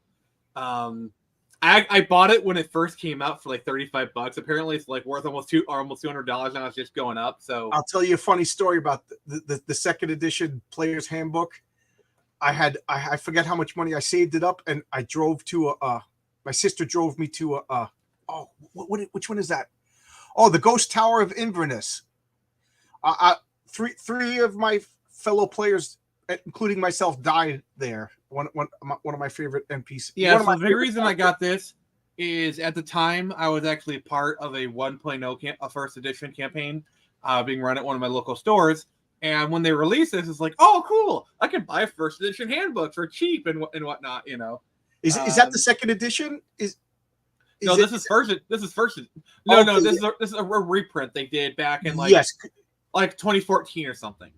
I bought it when it first came out for like $35. Apparently it's like worth almost $200 now. It's just going up. So I'll tell you a funny story about the 2nd edition Player's Handbook. I forget how much money I saved it up, and I drove to my sister drove me to which one is that? Oh, the Ghost Tower of Inverness. Three of my fellow players, including myself, died there. One of my favorite NPCs. Yeah, so the big reason I got this is at the time I was actually part of a 1.0 a first edition campaign being run at one of my local stores. And when they released this, it's like, oh, cool! I can buy a first edition handbook for cheap and whatnot. Is that the second edition? No, this is first. This is first. No, Okay, this is a reprint they did back in like yes, like 2014 or something.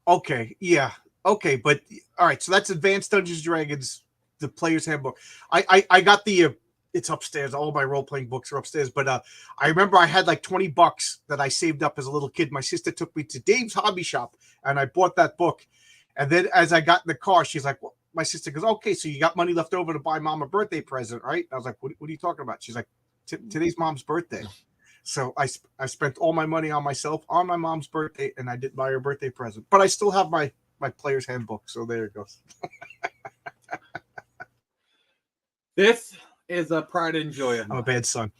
okay, yeah, okay, but all right. So that's Advanced Dungeons and Dragons, the Player's Handbook. I got the. It's upstairs. All my role playing books are upstairs. But I remember I had like $20 that I saved up as a little kid. My sister took me to Dave's Hobby Shop, and I bought that book. And then as I got in the car, she's like, well, my sister goes, okay, so you got money left over to buy mom a birthday present, right? I was like, what are you talking about? She's like, today's mom's birthday. So I spent all my money on myself on my mom's birthday, and I didn't buy her birthday present. But I still have my Player's Handbook. So there it goes. This is a pride and joy of I'm mine. a bad son.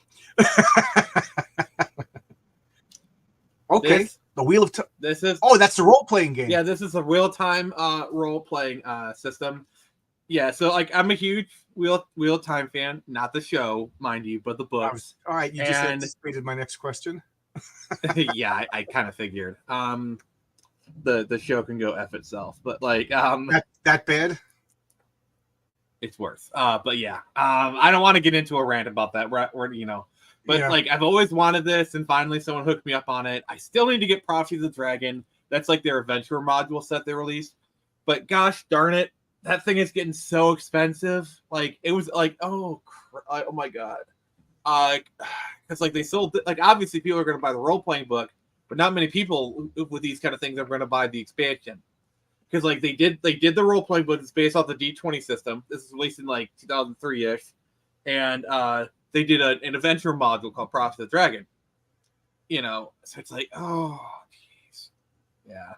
Okay. The Wheel of Time. This is that's the role-playing game. yeah, this is a real-time role-playing system. Yeah, so like I'm a huge Wheel of Time fan, not the show, mind you, but the books. All right, you just And- anticipated my next question. Yeah, I kind of figured. The show can go F itself, but like That bad? it's worse. But yeah, I don't want to get into a rant about that. But Yeah. like I've always wanted this, and finally someone hooked me up on it. I still need to get Prophecy of the Dragon. That's like their adventure module set they released. But gosh darn it, that thing is getting so expensive. Like it was like oh my god, because like they sold like obviously people are going to buy the role playing book, but not many people with these kind of things are going to buy the expansion. Because like they did the role playing book. It's based off the D20 system. This was released in like 2003 ish, and they did an adventure module called Prophecy of the Dragon. So it's like, oh, jeez, yeah.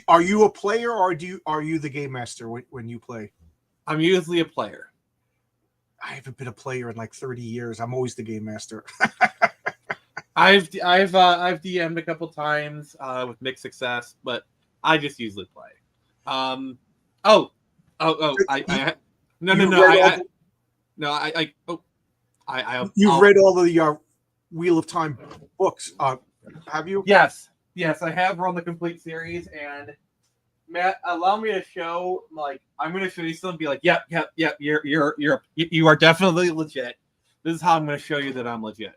Are you a player, or are you the game master when you play? I'm usually a player. I haven't been a player in like 30 years. I'm always the game master. I've DM'd a couple times with mixed success, but I just usually play. I You've read all the Wheel of Time books, have you? Yes, I have run the complete series, and Matt, allow me to show. Like, I'm going to show you something. And be like, yep. You are definitely legit. This is how I'm going to show you that I'm legit.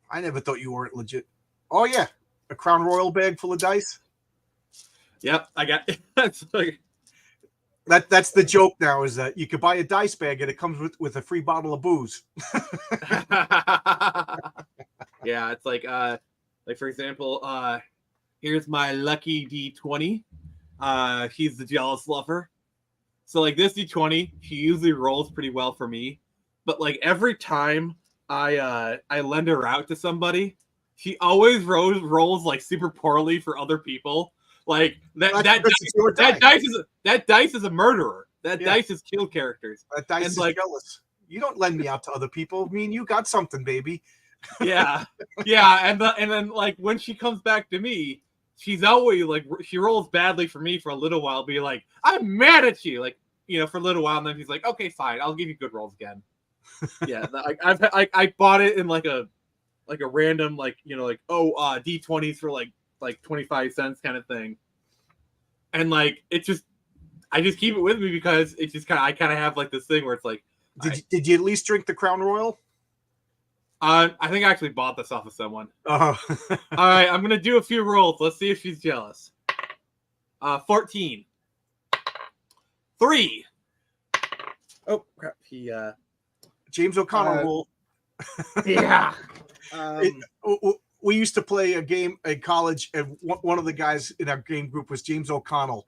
I never thought you weren't legit. Oh yeah, a Crown Royal bag full of dice. Yep, I got. That's like. That's the joke now, is that you could buy a dice bag and it comes with a free bottle of booze. Yeah, it's like for example, here's my lucky D20. She's the jealous lover. So like this D20, she usually rolls pretty well for me, but like every time I lend her out to somebody, she always rolls like super poorly for other people. Like that dice is a murderer. That dice is kill characters. That dice And, is like- jealous. You don't lend me out to other people. I mean, you got something, baby. Yeah, and then like when she comes back to me, she's always like she rolls badly for me for a little while, be like, I'm mad at you, like for a little while, and then she's like, okay, fine, I'll give you good rolls again. Yeah, I bought it in like a random D20s for like 25 cents kind of thing, and like I just keep it with me because it's just I kind of have like this thing where it's like, Did you at least drink the Crown Royal? I think I actually bought this off of someone. Oh. All right, I'm gonna do a few rolls. Let's see if she's jealous. 14. 3. Oh crap! James O'Connell rule. Yeah. We used to play a game in college, and one of the guys in our game group was James O'Connell.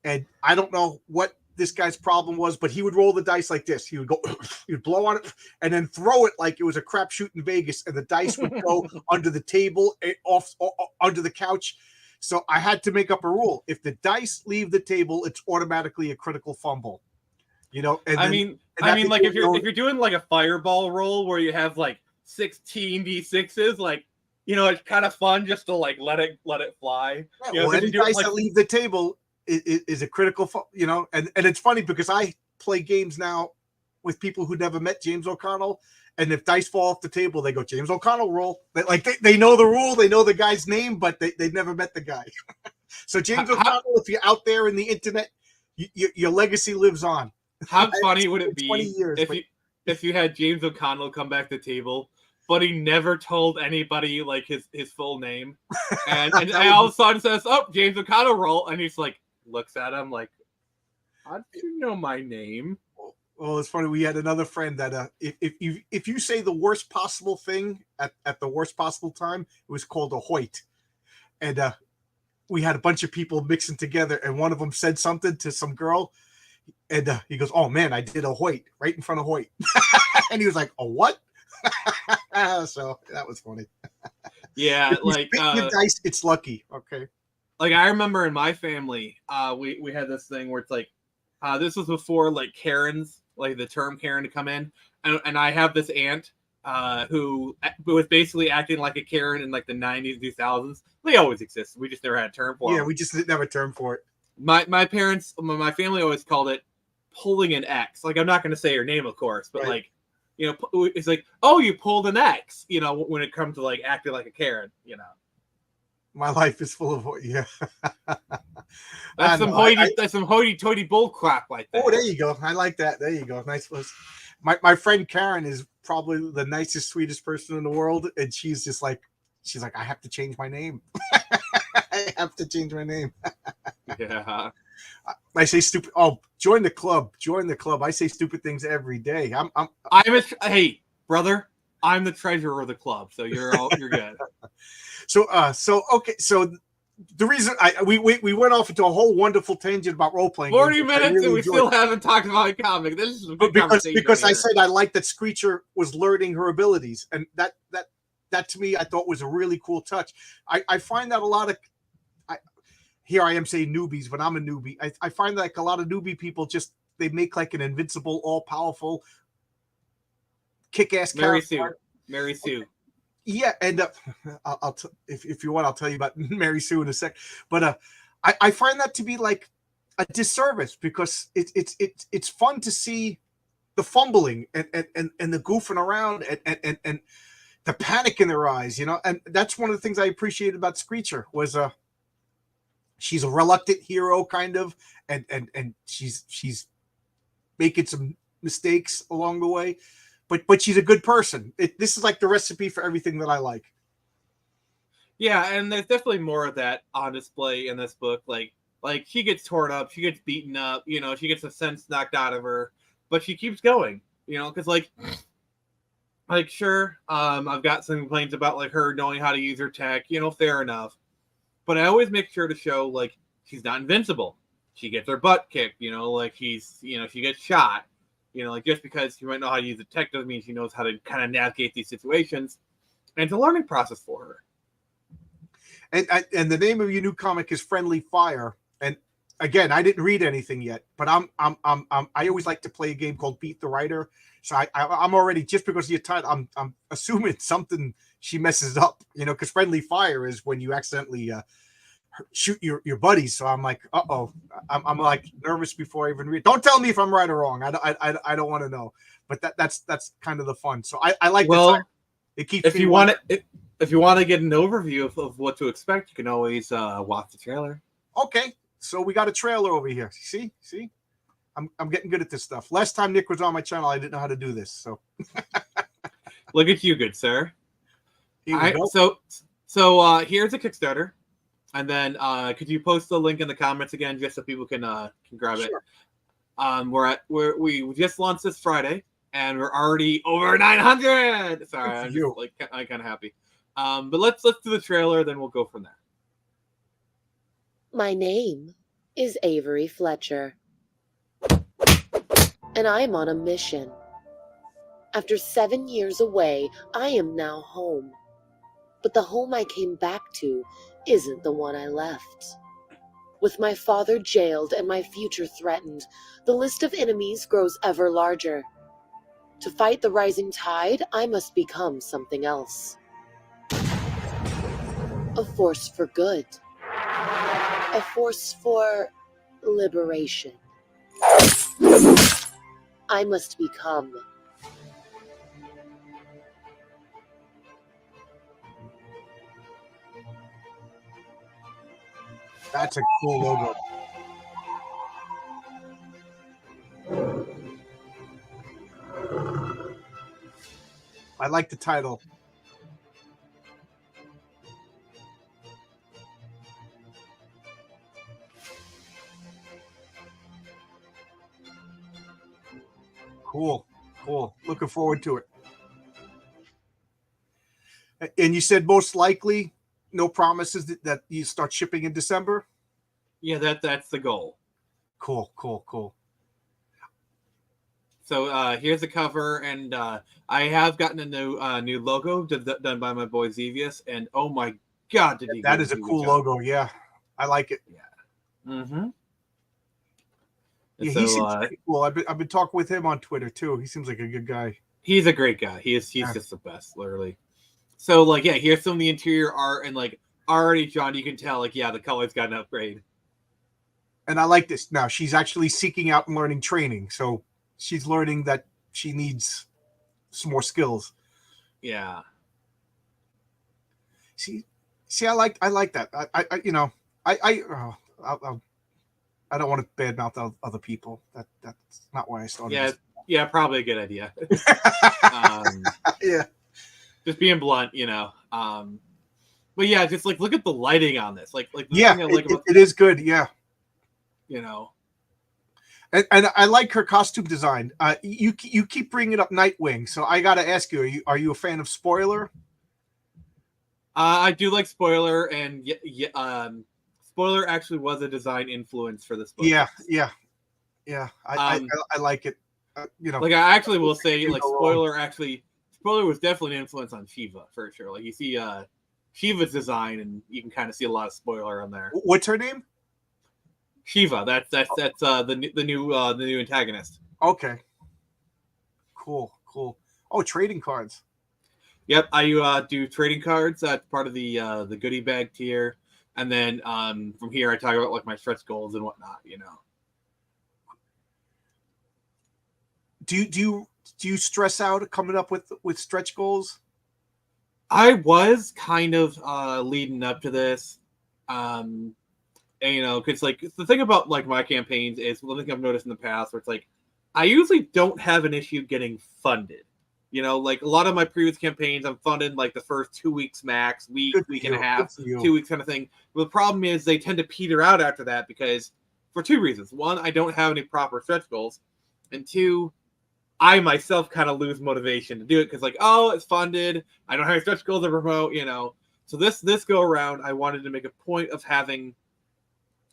And I don't know what this guy's problem was, but he would roll the dice like this. He would go, he would blow on it and then throw it like it was a crapshoot in Vegas, and the dice would go under the table, under the couch. So I had to make up a rule: if the dice leave the table, it's automatically a critical fumble. And I mean, like if you're doing like a fireball roll where you have like 16 d6s, like it's kind of fun just to like let it fly. Any dice that leave the table is a critical, and it's funny because I play games now with people who never met James O'Connell, And if dice fall off the table, they go James O'Connell roll. They know the rule, they know the guy's name, but they've never met the guy. So James O'Connell, if you're out there in the internet, your legacy lives on. How funny would it be 20 years, if you had James O'Connell come back to the table, but he never told anybody like his full name, and all of a sudden says, "Oh, James O'Connell roll," and he's like looks at him like, "How do you know my name?" Well, it's funny. We had another friend that if you say the worst possible thing at the worst possible time, it was called a Hoyt, and we had a bunch of people mixing together, and one of them said something to some girl, and he goes, "Oh man, I did a Hoyt right in front of Hoyt," and he was like, "A what?" So that was funny. Yeah, like your dice, it's lucky. Okay. Like I remember in my family, we had this thing where it's like, this was before like Karens, like the term Karen to come in, and I have this aunt who was basically acting like a Karen in like the 90s, 2000s. They always existed. We just never had a term for it. Yeah, we just didn't have a term for it. My parents, my family always called it pulling an X. Like I'm not going to say her name, of course, but like, you know, it's like, oh, you pulled an X. You know, when it comes to like acting like a Karen, you know. My life is full of That's some hoity-toity bull crap like that. Oh, there you go. I like that. There you go. Nice. My friend Karen is probably the nicest, sweetest person in the world, and she's like, I have to change my name. I have to change my name. Yeah. I say stupid. Oh, join the club. Join the club. I say stupid things every day. Hey, brother. I'm the treasurer of the club, so you're good. So okay. So the reason we went off into a whole wonderful tangent about role playing. 40 minutes really and we still haven't talked about a comic. This is a good conversation. Because I said I liked that Screecher was learning her abilities, and that to me I thought was a really cool touch. I find that a lot of here I am saying newbies, but I'm a newbie. I find like a lot of newbie people they make like an invincible, all powerful, kick-ass character. Mary Sue. Yeah, and if you want, I'll tell you about Mary Sue in a sec. But I find that to be like a disservice because it's fun to see the fumbling and the goofing around and the panic in their eyes, you know. And that's one of the things I appreciated about Screecher was she's a reluctant hero kind of, and she's making some mistakes along the way. But she's a good person. This is like the recipe for everything that I like. Yeah, and there's definitely more of that on display in this book. Like she gets torn up, she gets beaten up, you know, she gets a sense knocked out of her, but she keeps going, you know, because like sure, I've got some complaints about like her knowing how to use her tech, you know, fair enough. But I always make sure to show like she's not invincible. She gets her butt kicked, you know, like she gets shot. You know, like just because she might know how to use the tech doesn't mean she knows how to kind of navigate these situations. And it's a learning process for her. And the name of your new comic is Friendly Fire. And again, I didn't read anything yet, but I always like to play a game called Beat the Writer. So I'm already, just because of your title, I'm assuming something she messes up, you know, because Friendly Fire is when you accidentally shoot your buddies. So I'm like, I'm like nervous before I even read. Don't tell me if I'm right or wrong. I don't want to know. But that's kind of the fun. So I like. Well, it keeps. If you want to get an overview of what to expect, you can always watch the trailer. Okay, so we got a trailer over here. See, I'm getting good at this stuff. Last time Nick was on my channel, I didn't know how to do this. So look at you, good sir. Here we go. So here's a Kickstarter. And then could you post the link in the comments again, just so people can grab it? We just launched this Friday, and we're already over 900. Sorry, I'm kind of happy. But let's do the trailer, then we'll go from there. My name is Avery Fletcher, and I'm on a mission. After 7 years away, I am now home. But the home I came back to isn't the one I left. With my father jailed and my future threatened, the list of enemies grows ever larger. To fight the rising tide, I must become something else. A force for good. A force for liberation. I must become That's a cool logo. I like the title. Cool. Looking forward to it. And you said most likely, no promises that you start shipping in December? Yeah, that's the goal. Cool. So here's the cover, and I have gotten a new logo done by my boy Xevious, and oh my god, did he! That is a cool logo. Yeah, I like it. Yeah. Mm-hmm. Yeah, So, he seems pretty cool. I've been talking with him on Twitter too. He seems like a good guy. He's a great guy. He's just the best, literally. So like, yeah, here's some of the interior art, and like already, John, you can tell, like, yeah, the color's got an upgrade. And I like this. Now she's actually seeking out and learning training, so she's learning that she needs some more skills. Yeah. See, I like that. I you know, I don't want to badmouth other people. That's not why I started. Yeah, probably a good idea. Yeah. Just being blunt, you know. But yeah, just like look at the lighting on this. Like yeah, it is good. Yeah. You know. And I like her costume design. You keep bringing up Nightwing, so I got to ask you: Are you a fan of Spoiler? I do like Spoiler, and Spoiler actually was a design influence for this book. Yeah. I like it. You know, like I actually will say, like Spoiler was definitely an influence on Shiva for sure. Like you see Shiva's design, and you can kind of see a lot of Spoiler on there. What's her name? Shiva. That's the new antagonist. Okay. Cool. Oh, trading cards. Yep, I do trading cards. That's part of the goodie bag tier, and then from here I talk about like my stretch goals and whatnot. You know. Do you stress out coming up with stretch goals? I was kind of leading up to this. And, you know, because like the thing about like my campaigns is one thing I've noticed in the past where it's like I usually don't have an issue getting funded. You know, like a lot of my previous campaigns, I'm funded like the first 2 weeks max, week and a half, 2 weeks kind of thing. But the problem is they tend to peter out after that because for two reasons. One, I don't have any proper stretch goals, and two, I myself kind of lose motivation to do it because like, oh, it's funded. I don't have any stretch goals to promote, you know. So this go around, I wanted to make a point of having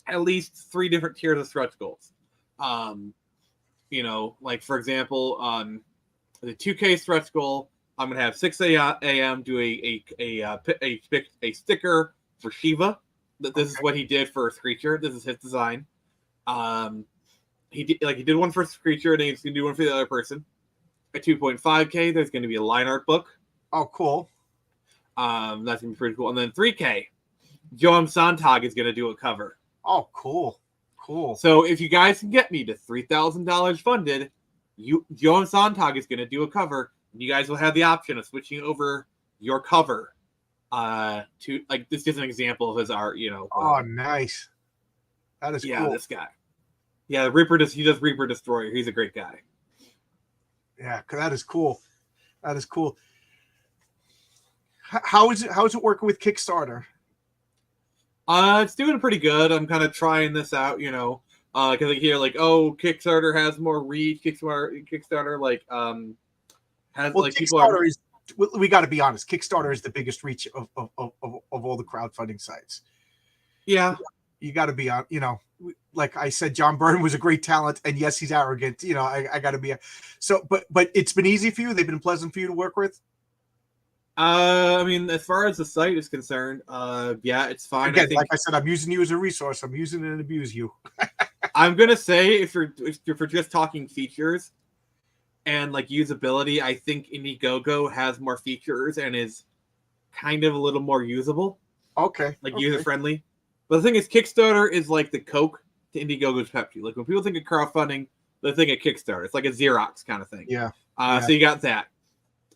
at least 3 different tiers of stretch goals. You know, like for example, the 2K stretch goal, I'm gonna have 6 a.m. do a sticker for Shiva. This is what he did for Screecher. This is his design. He did one for Screecher, and he's gonna do one for the other person. At 2.5K, there's gonna be a line art book. Oh, cool. That's gonna be pretty cool. And then 3K, Joam Sontag is gonna do a cover. Oh, cool. So if you guys can get me to $3,000 funded, Joam Sontag is gonna do a cover, and you guys will have the option of switching over your cover to like this is an example of his art, you know. Oh, nice. That is cool. This guy. Yeah, he does Reaper Destroyer. He's a great guy. Yeah, that is cool. How is it working with Kickstarter? It's doing pretty good. I'm kind of trying this out, you know, because I hear like, oh, Kickstarter has more reach. Kickstarter like has like people are. We got to be honest. Kickstarter is the biggest reach of all the crowdfunding sites. Yeah, you got to be on. You know, like I said, John Byrne was a great talent, and yes, he's arrogant. You know, I got to be. But it's been easy for you. They've been pleasant for you to work with. I mean, as far as the site is concerned, yeah, it's fine. Again, like I said, I'm using you as a resource. I'm using it and abuse you. I'm gonna say if you're just talking features and like usability, I think Indiegogo has more features and is kind of a little more usable. Okay. User friendly. But the thing is, Kickstarter is like the Coke to Indiegogo's Pepsi. Like when people think of crowdfunding, they think of Kickstarter. It's like a Xerox kind of thing. Yeah. So you got that.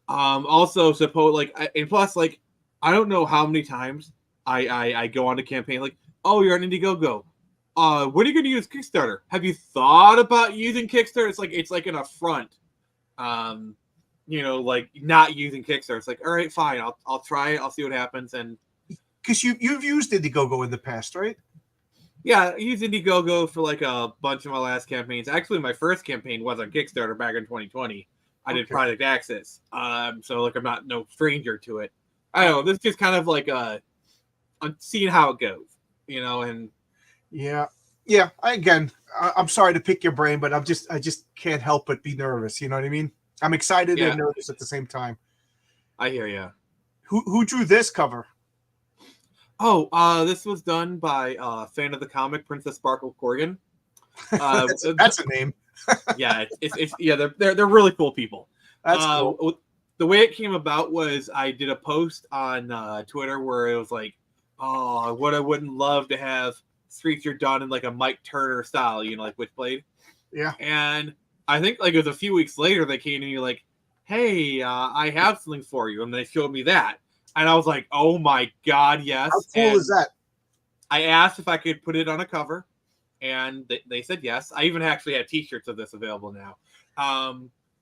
Also, suppose like, and plus, like, I don't know how many times I go on a campaign like, oh, you're on Indiegogo. What are you going to use Kickstarter? Have you thought about using Kickstarter? It's like an affront. Like not using Kickstarter. It's like, all right, fine. I'll try it. I'll see what happens. And because you've used Indiegogo in the past, right? yeah, I used Indiegogo for like a bunch of my last campaigns. Actually, my first campaign was on Kickstarter back in 2020. I did Project Access. So like I'm not no stranger to it. I don't know. This is just kind of like I'm seeing how it goes, and Yeah. I'm sorry to pick your brain, but I just can't help but be nervous. You know what I mean? I'm excited and nervous at the same time. I hear you. Who drew this cover? Oh, this was done by a fan of the comic, Princess Sparkle Corrigan. That's a name. Yeah, it's they're really cool people. That's cool. The way it came about was I did a post on Twitter where it was like, oh, what I wouldn't love to have Screecher done in like a Mike Turner style, like Witchblade. Yeah. And I think like it was a few weeks later they came to me like, hey, I have something for you, and they showed me that, and I was like, oh my god, yes. How cool is that? I asked if I could put it on a cover, and they said yes. I even actually have T-shirts of this available now,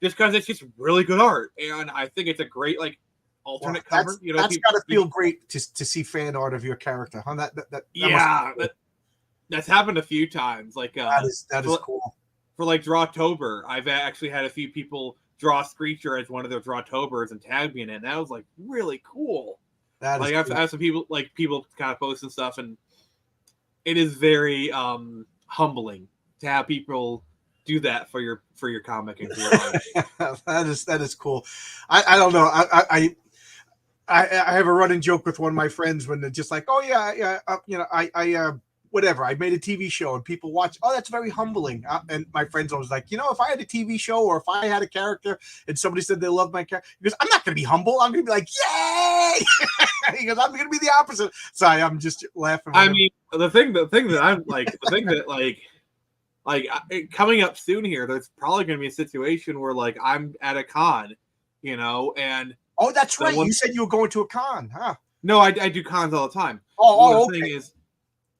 just because it's just really good art, and I think it's a great like alternate cover. That's got to feel great to see fan art of your character, huh? That's happened a few times. Like that is cool. For like Drawtober, I've actually had a few people draw Screecher as one of their Drawtobers and tag me in it, and that was like really cool. That like is I've had some people kind of posting stuff, and it is very humbling to have people do that for your comic and for your life. that is cool. I don't know. I have a running joke with one of my friends when they're just like, oh yeah, I whatever. I made a TV show and people watch. Oh, that's very humbling. And my friends always like, if I had a TV show or if I had a character and somebody said they loved my character, he goes, I'm not going to be humble. I'm going to be like, yay! He goes, I'm going to be the opposite. Sorry, I'm just laughing. I mean, the thing that I'm like, coming up soon here, there's probably going to be a situation where like I'm at a con, and oh, that's right. You said you were going to a con, huh? No, I do cons all the time. Okay.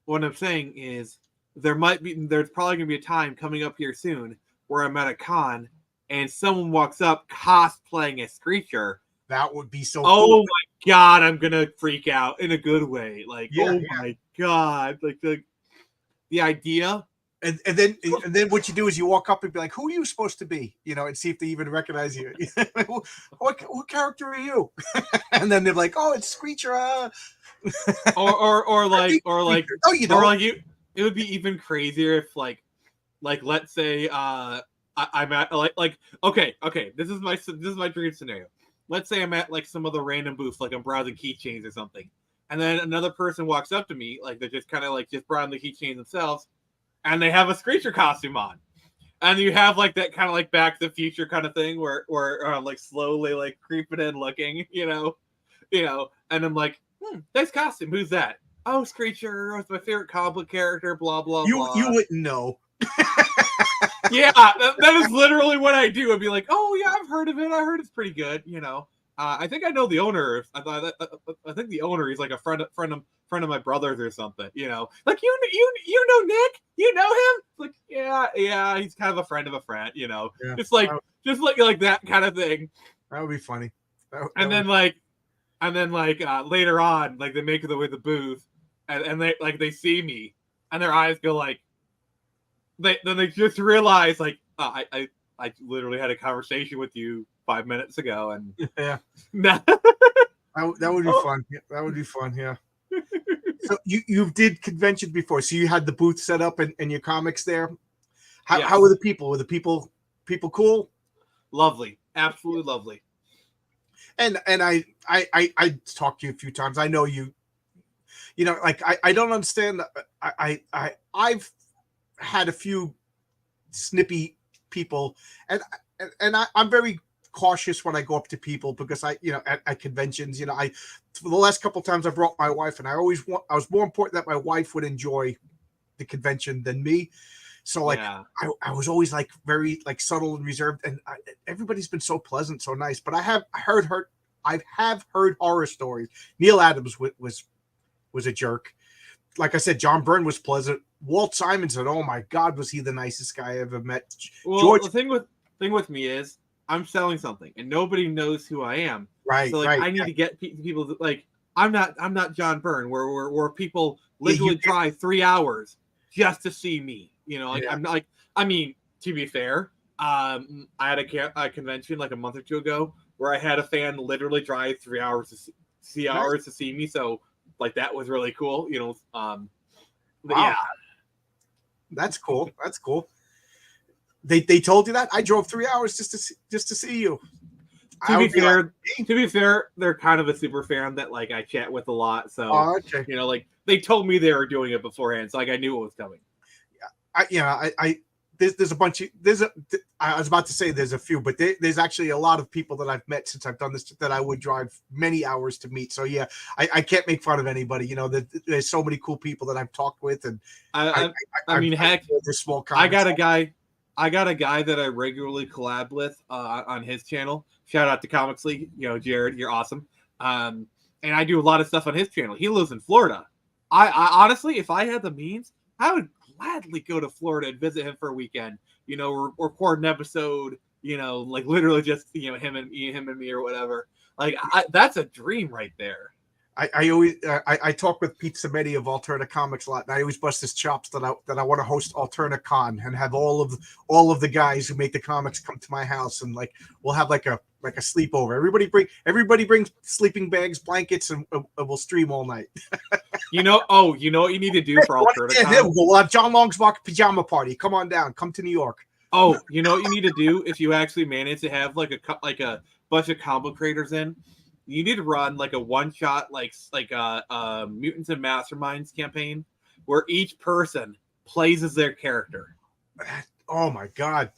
What I'm saying is there's probably going to be a time coming up here soon where I'm at a con and someone walks up cosplaying as Screecher. That would be so cool. Oh my god, I'm going to freak out in a good way. Like, my god. Like the idea. And then what you do is you walk up and be like, who are you supposed to be? And see if they even recognize you. what character are you? And then they're like, oh, it's Screecher. or like no, you don't. Or like it would be even crazier if like let's say I'm at like okay, this is my dream scenario. Let's say I'm at like some other random booth, like I'm browsing keychains or something, and then another person walks up to me, like they're just kind of like just browsing the keychains themselves, and they have a Screecher costume on, and you have like that kind of like Back to the Future kind of thing where like slowly like creeping in, looking, and I'm like, nice costume. Who's that? Oh, Screecher. It's my favorite comic book character. Blah blah blah. You wouldn't know. Yeah, that is literally what I do. I'd be like, oh yeah, I've heard of it. I heard it's pretty good. I think I know the owner. I think the owner. He's like a friend of my brother's or something. Like you know Nick. You know him. Like yeah. He's kind of a friend of a friend. Yeah. Just like that kind of thing. That would be funny. And then later on, like they make their way to the booth, and they see me, and their eyes go like, they just realize like, I literally had a conversation with you 5 minutes ago, and yeah, that would be fun. That would be fun. Yeah. So you did conventions before, so you had the booth set up and your comics there. How were the people? Were the people cool? Lovely, absolutely lovely. And I talked to you a few times. I know you like I don't understand. I've had a few snippy people, and I'm very cautious when I go up to people because at conventions, for the last couple of times I brought my wife, and I was more important that my wife would enjoy the convention than me. So like I was always like very like subtle and reserved, and everybody's been so pleasant, so nice. But I have heard horror stories. Neil Adams was a jerk, like I said, John Byrne was pleasant. Walt Simonson, oh my God, was he the nicest guy I ever met? Well, George, the thing with me is I'm selling something, and nobody knows who I am. right, So like, right. I need to get people to, like, I'm not John Byrne, where people Yeah, you literally drive 3 hours just to see me. You know, like Yeah. I'm not like. I mean, to be fair, I had a convention like a month or two ago where I had a fan literally drive 3 hours to see Nice. hours to see me. So like that was really cool. You know, but Wow. yeah. That's cool. That's cool. They told you that? I drove 3 hours just to see you. To be fair, they're kind of a super fan that like I chat with a lot. So Oh, okay. you know, like they told me they were doing it beforehand, so like I knew it was coming. There's a bunch of I was about to say there's a few, but there's actually a lot of people that I've met since I've done this that I would drive many hours to meet. So yeah, I can't make fun of anybody. You know, there's so many cool people that I've talked with, and I mean, heck, there's small. I got a guy that I regularly collab with on his channel. Shout out to Comics League. You know, Jared, you're awesome. And I do a lot of stuff on his channel. He lives in Florida. I honestly, if I had the means, I would gladly go to Florida and visit him for a weekend. You know, record an episode. You know, like literally just him and me or whatever. Like that's a dream right there. I always I talk with Pete Samedi of Alterna Comics a lot, and I always bust his chops that I want to host Alterna Con and have all of the guys who make the comics come to my house, and like we'll have like a sleepover. Everybody brings sleeping bags, blankets, and we'll stream all night. You know what you need to do for Alterna Con? Yeah, we'll have John Long's pajama party. Come on down. Come to New York. Oh, you know what you need to do if you actually manage to have like a bunch of combo creators in? You need to run like a one-shot like Mutants and Masterminds campaign where each person plays as their character. Oh my god.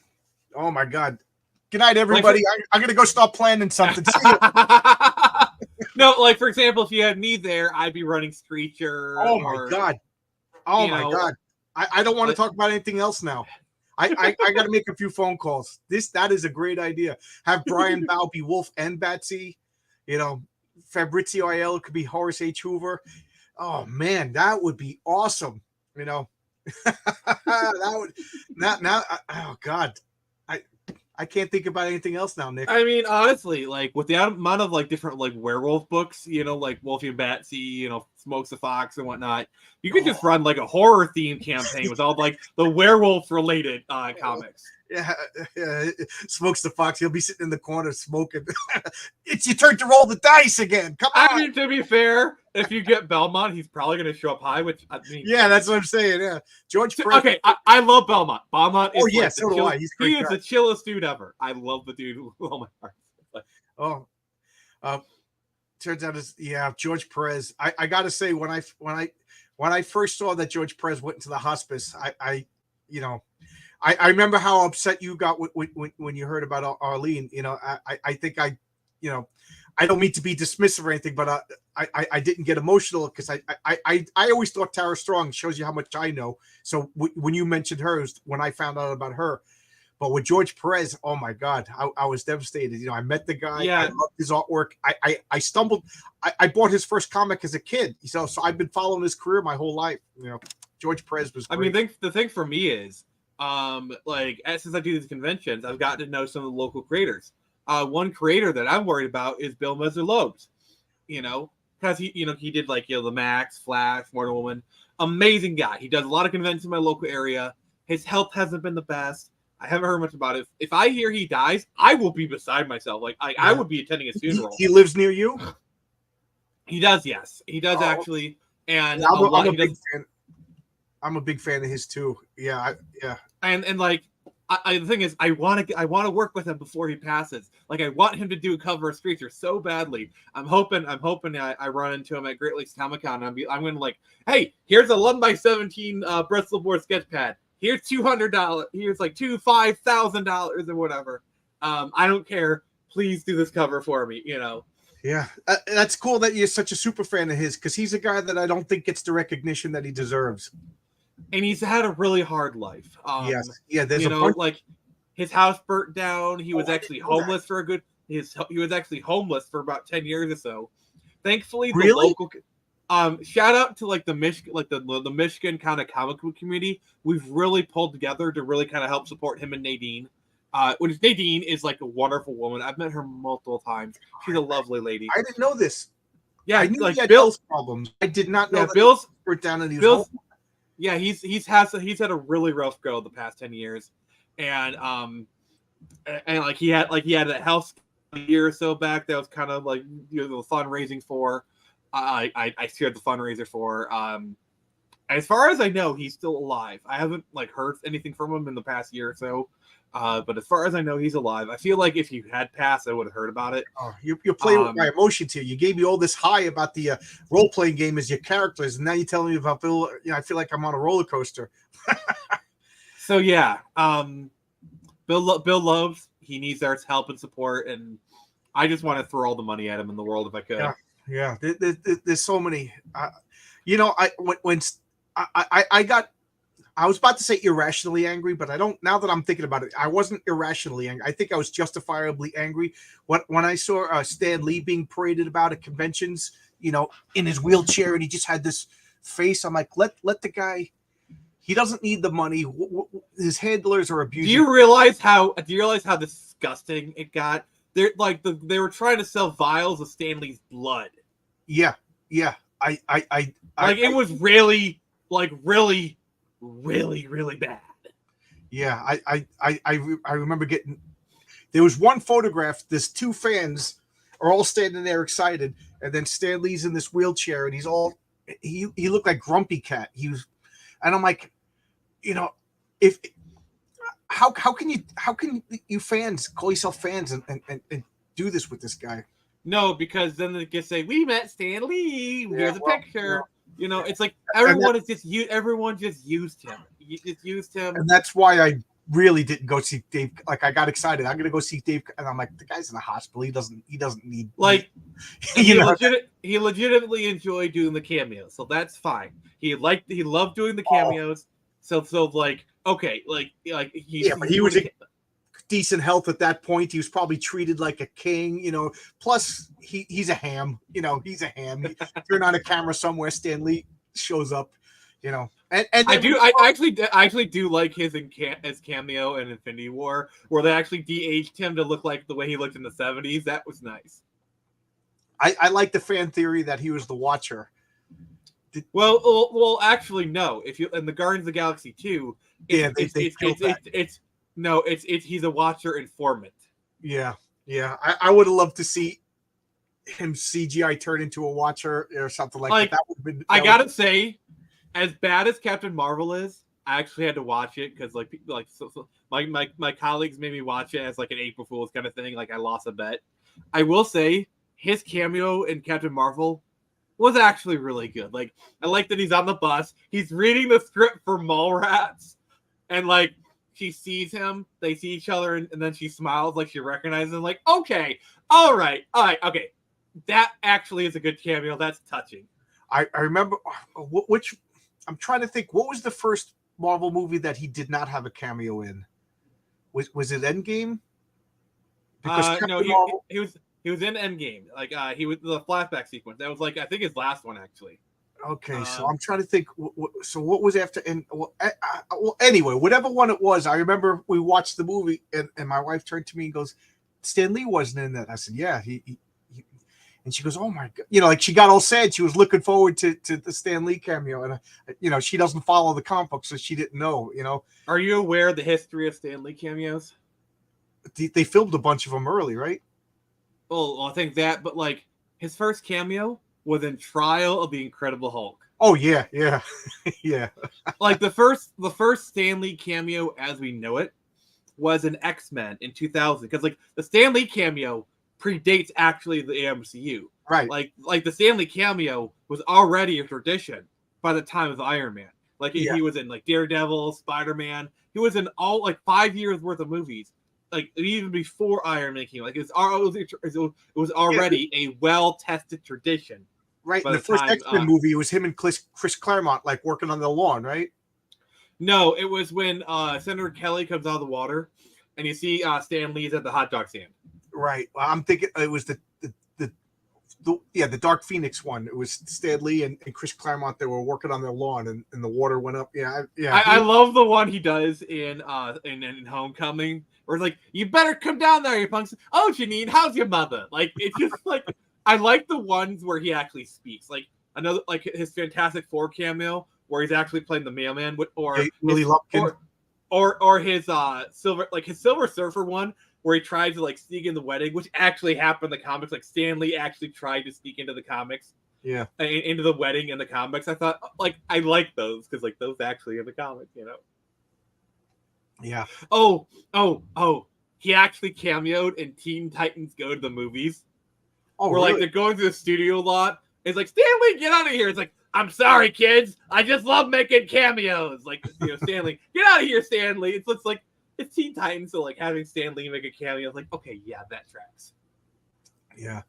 Good night, everybody. I'm gonna go start planning something. See you. No, like for example, if you had me there, I'd be running Screecher. Oh my god. I don't want to talk about anything else now. I got to make a few phone calls. That is a great idea. Have Brian Bow be Wolf and Batsy. You know, Fabrizio Aiello could be Horace H. Hoover. Oh man, that would be awesome. You know, that would now. Oh god, I can't think about anything else now, Nick. I mean, honestly, like with the amount of like different like werewolf books, you know, like Wolfie and Batsy, you know, Smokes the Fox and whatnot, you could just run like a horror themed campaign with all like the werewolf related comics. Yeah, Smokes the Fox. He'll be sitting in the corner smoking. It's your turn to roll the dice again. Come on. I mean, to be fair, if you get Belmont, he's probably going to show up high. Which I mean, yeah, that's what I'm saying. Yeah, George. Perez. Okay, I love Belmont. Belmont is yeah, so do I. He's a great he is guy. the chillest dude ever. I love the dude with all my heart. Turns out George Perez. I got to say when I first saw that George Perez went into the hospice, I remember how upset you got when you heard about Arlene. You know, I think I don't mean to be dismissive or anything, but I didn't get emotional because I always thought Tara Strong shows you how much I know. So when you mentioned her, when I found out about her, but with George Perez, oh my God, I was devastated. You know, I met the guy. Yeah. I loved his artwork. I stumbled. I bought his first comic as a kid. So I've been following his career my whole life. You know, George Perez was great. I mean, the thing for me is, like since I do these conventions, I've gotten to know some of the local creators. One creator that I'm worried about is Bill Messer-Lobes. You know, because he did like the Max, Flash, Wonder Woman. Amazing guy. He does a lot of conventions in my local area. His health hasn't been the best. I haven't heard much about it. If I hear he dies, I will be beside myself. Like I would be attending his funeral. He lives near you? He does, yes. He does actually. And I'm a big fan of his too. Yeah. And like the thing is, I want to work with him before he passes. Like I want him to do a cover of Screecher so badly. I'm hoping I run into him at Great Lakes Comic Con. I'm going to like, hey, here's a 11x17 Bristol board sketch pad. Here's $200. Here's like $5,000 or whatever. I don't care. Please do this cover for me. You know. Yeah, that's cool that you're such a super fan of his because he's a guy that I don't think gets the recognition that he deserves. And he's had a really hard life. Yes, yeah. There's like his house burnt down. He was actually homeless for he was actually homeless for about 10 years or so. Thankfully, really? Shout out to like the Michigan kind of comic book community. We've really pulled together to really kind of help support him and Nadine. Which Nadine is like a wonderful woman. I've met her multiple times. She's a lovely lady. I didn't know this. Yeah, I knew like he had Bill. health problems. I did not know Yeah, that Bill's. he were down and he was Bill's. home. Yeah, he's had a really rough go the past 10 years, and like he had a health a year or so back that was kind of like the fundraising for. I shared the fundraiser for. As far as I know, he's still alive. I haven't like heard anything from him in the past year or so. But as far as I know, he's alive. I feel like if you had passed, I would have heard about it. Oh, you're playing with my emotions here. You gave me all this high about the role playing game as your characters, and now you're telling me about Bill. You know, I feel like I'm on a roller coaster. So yeah, Bill loves. He needs our help and support, and I just want to throw all the money at him in the world if I could. Yeah. There's so many. You know, I was about to say irrationally angry, but I don't. Now that I'm thinking about it, I wasn't irrationally angry. I think I was justifiably angry when I saw Stan Lee being paraded about at conventions. You know, in his wheelchair, and he just had this face. I'm like, let the guy. He doesn't need the money. His handlers are abusing. Do you realize how disgusting it got? They're like they were trying to sell vials of Stan Lee's blood. Yeah. It was really bad. Yeah, I remember getting. There was one photograph. There's two fans are all standing there excited, and then Stan Lee's in this wheelchair, and he looked like Grumpy Cat. And I'm like, you know, how can you fans call yourself fans and do this with this guy? No, because then they can say we met Stan Lee. Here's a picture. Yeah. You know, it's like everyone just used him. You just used him, and that's why I really didn't go see Dave. Like I got excited. I'm gonna go see Dave, and I'm like, the guy's in the hospital. He doesn't need like. He legitimately enjoyed doing the cameos, so that's fine. He loved doing the cameos. So like okay, like he was in decent health at that point. He was probably treated like a king, you know. Plus, he's a ham, you know. He's a ham. Turn on a camera somewhere, Stan Lee shows up, you know. And I actually do like his cameo in Infinity War, where they actually de-aged him to look like the way he looked in the 70s. That was nice. I like the fan theory that he was the Watcher. Well, actually, no. If you in the Guardians of the Galaxy 2, he's a Watcher informant. Yeah. I would have loved to see him CGI turn into a Watcher or something like that. That would have been. I gotta say, as bad as Captain Marvel is, I actually had to watch it because my colleagues made me watch it as like an April Fool's kind of thing. Like I lost a bet. I will say his cameo in Captain Marvel was actually really good. Like I like that he's on the bus, he's reading the script for Mallrats, and like she sees him, they see each other, and then she smiles like she recognizes him. Like okay, all right, okay, that actually is a good cameo. That's touching. I remember which I'm trying to think. What was the first Marvel movie that he did not have a cameo in? Was it Endgame? Because no, he was in Endgame. Like he was the flashback sequence. That was like I think his last one actually. Okay, so I'm trying to think. So what was after? And well, anyway, whatever one it was, I remember we watched the movie, and my wife turned to me and goes, "Stan Lee wasn't in that." I said, "Yeah, he." And she goes, "Oh my god!" You know, like she got all sad. She was looking forward to the Stan Lee cameo, and you know, she doesn't follow the comic book, so she didn't know. You know, are you aware of the history of Stan Lee cameos? They filmed a bunch of them early, right? Well, I think that, but like his first cameo was in Trial of the Incredible Hulk. Oh yeah. Like the first Stan Lee cameo as we know it was in X-Men in 2000, because like the Stan Lee cameo predates actually the MCU. Right. Like the Stan Lee cameo was already a tradition by the time of Iron Man. Like he was in like Daredevil, Spider-Man. He was in all like 5 years worth of movies. Like even before Iron Man came, like it was already a well-tested tradition. Right. In the first X-Men movie, it was him and Chris Claremont like working on the lawn, right? No, it was when Senator Kelly comes out of the water, and you see Stan Lee's at the hot dog stand. Right. Well, I'm thinking it was the the Dark Phoenix one. It was Stan Lee and Chris Claremont. They were working on their lawn, and the water went up. I love the one he does in Homecoming, where it's like, you better come down there, you punks. Oh, Janine, how's your mother? Like, it's just like, I like the ones where he actually speaks. Like another, like his Fantastic Four cameo, where he's actually playing the mailman, or Willie Lumpkin. Or his Silver Surfer one, where he tried to like sneak in the wedding, which actually happened in the comics. Like Stan Lee actually tried to sneak into the comics, into the wedding in the comics. I thought, like, I like those because like those actually in the comics, you know. Yeah. Oh! He actually cameoed in Teen Titans Go to the Movies. Oh, where really? like they're going through the studio lot. It's like, Stanley, get out of here! It's like, I'm sorry, kids. I just love making cameos. Like, you know, Stanley, get out of here, Stanley. It's like, it's Teen Titans, so like having Stan Lee make a cameo, it's like, okay, yeah, that tracks. Yeah.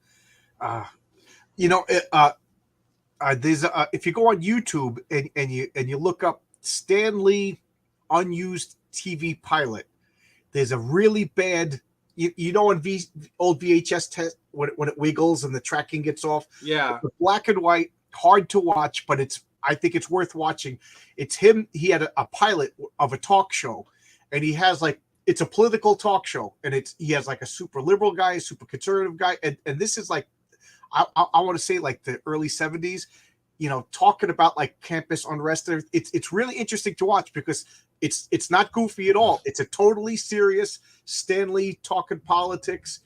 There's if you go on YouTube and you look up Stan Lee unused TV pilot, there's a really bad, you know, on old VHS test when it wiggles and the tracking gets off. Yeah. It's black and white, hard to watch, but I think it's worth watching. It's him. He had a pilot of a talk show, and he has like, it's a political talk show, and he has like a super liberal guy, a super conservative guy, and this is like, I want to say like the early 70s, you know, talking about like campus unrest. It's really interesting to watch because it's not goofy at all. It's a totally serious Stan Lee talking politics.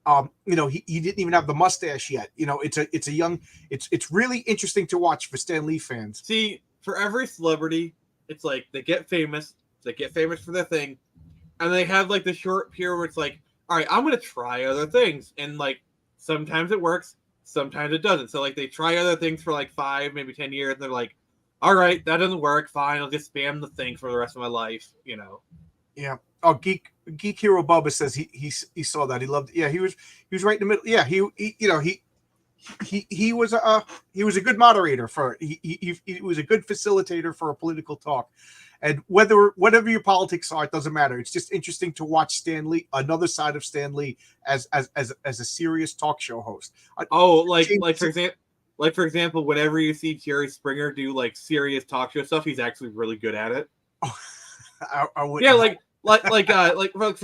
You know, he didn't even have the mustache yet. You know, it's really interesting to watch for Stan Lee fans. See, for every celebrity, it's like they get famous for their thing, and they have like the short period where it's like, all right, I'm gonna try other things, and like sometimes it works, sometimes it doesn't. So like they try other things for like 5, maybe 10 years, and they're like, all right, that doesn't work. Fine, I'll just spam the thing for the rest of my life. You know. Yeah. Oh, Geek Hero Bubba says he saw that. He loved it. Yeah, he was right in the middle. Yeah, he was a good moderator for he was a good facilitator for a political talk. And whatever your politics are, it doesn't matter. It's just interesting to watch Stan Lee, another side of Stan Lee as a serious talk show host. Oh, for example, whenever you see Jerry Springer do like serious talk show stuff, he's actually really good at it. Oh, I would. Yeah, for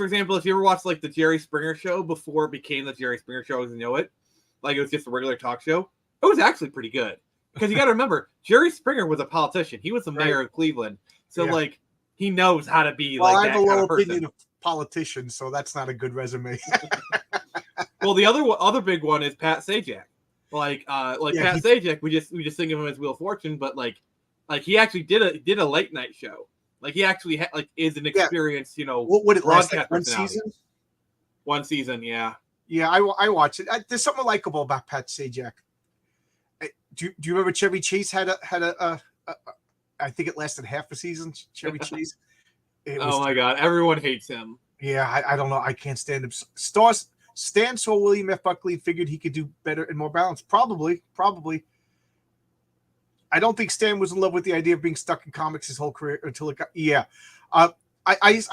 example, if you ever watched like the Jerry Springer show before it became the Jerry Springer show as you know it, like it was just a regular talk show, it was actually pretty good. Because you got to remember, Jerry Springer was a politician. He was the mayor of Cleveland, so like he knows how to be like that kind of person. Well, I have a low opinion of politicians, so that's not a good resume. Well, the other big one is Pat Sajak. Pat Sajak, we just think of him as Wheel of Fortune, but like he actually did a late night show. Like he actually is an experienced, you know, what it last like one season? One season, yeah. Yeah, I watch it. There's something likable about Pat Sajak. Do you remember Chevy Chase had a I think it lasted half a season. Chevy Chase. Oh my God, everyone hates him. Yeah, I don't know. I can't stand him. Stan saw William F. Buckley, figured he could do better and more balanced. Probably. I don't think Stan was in love with the idea of being stuck in comics his whole career until it got. Yeah. I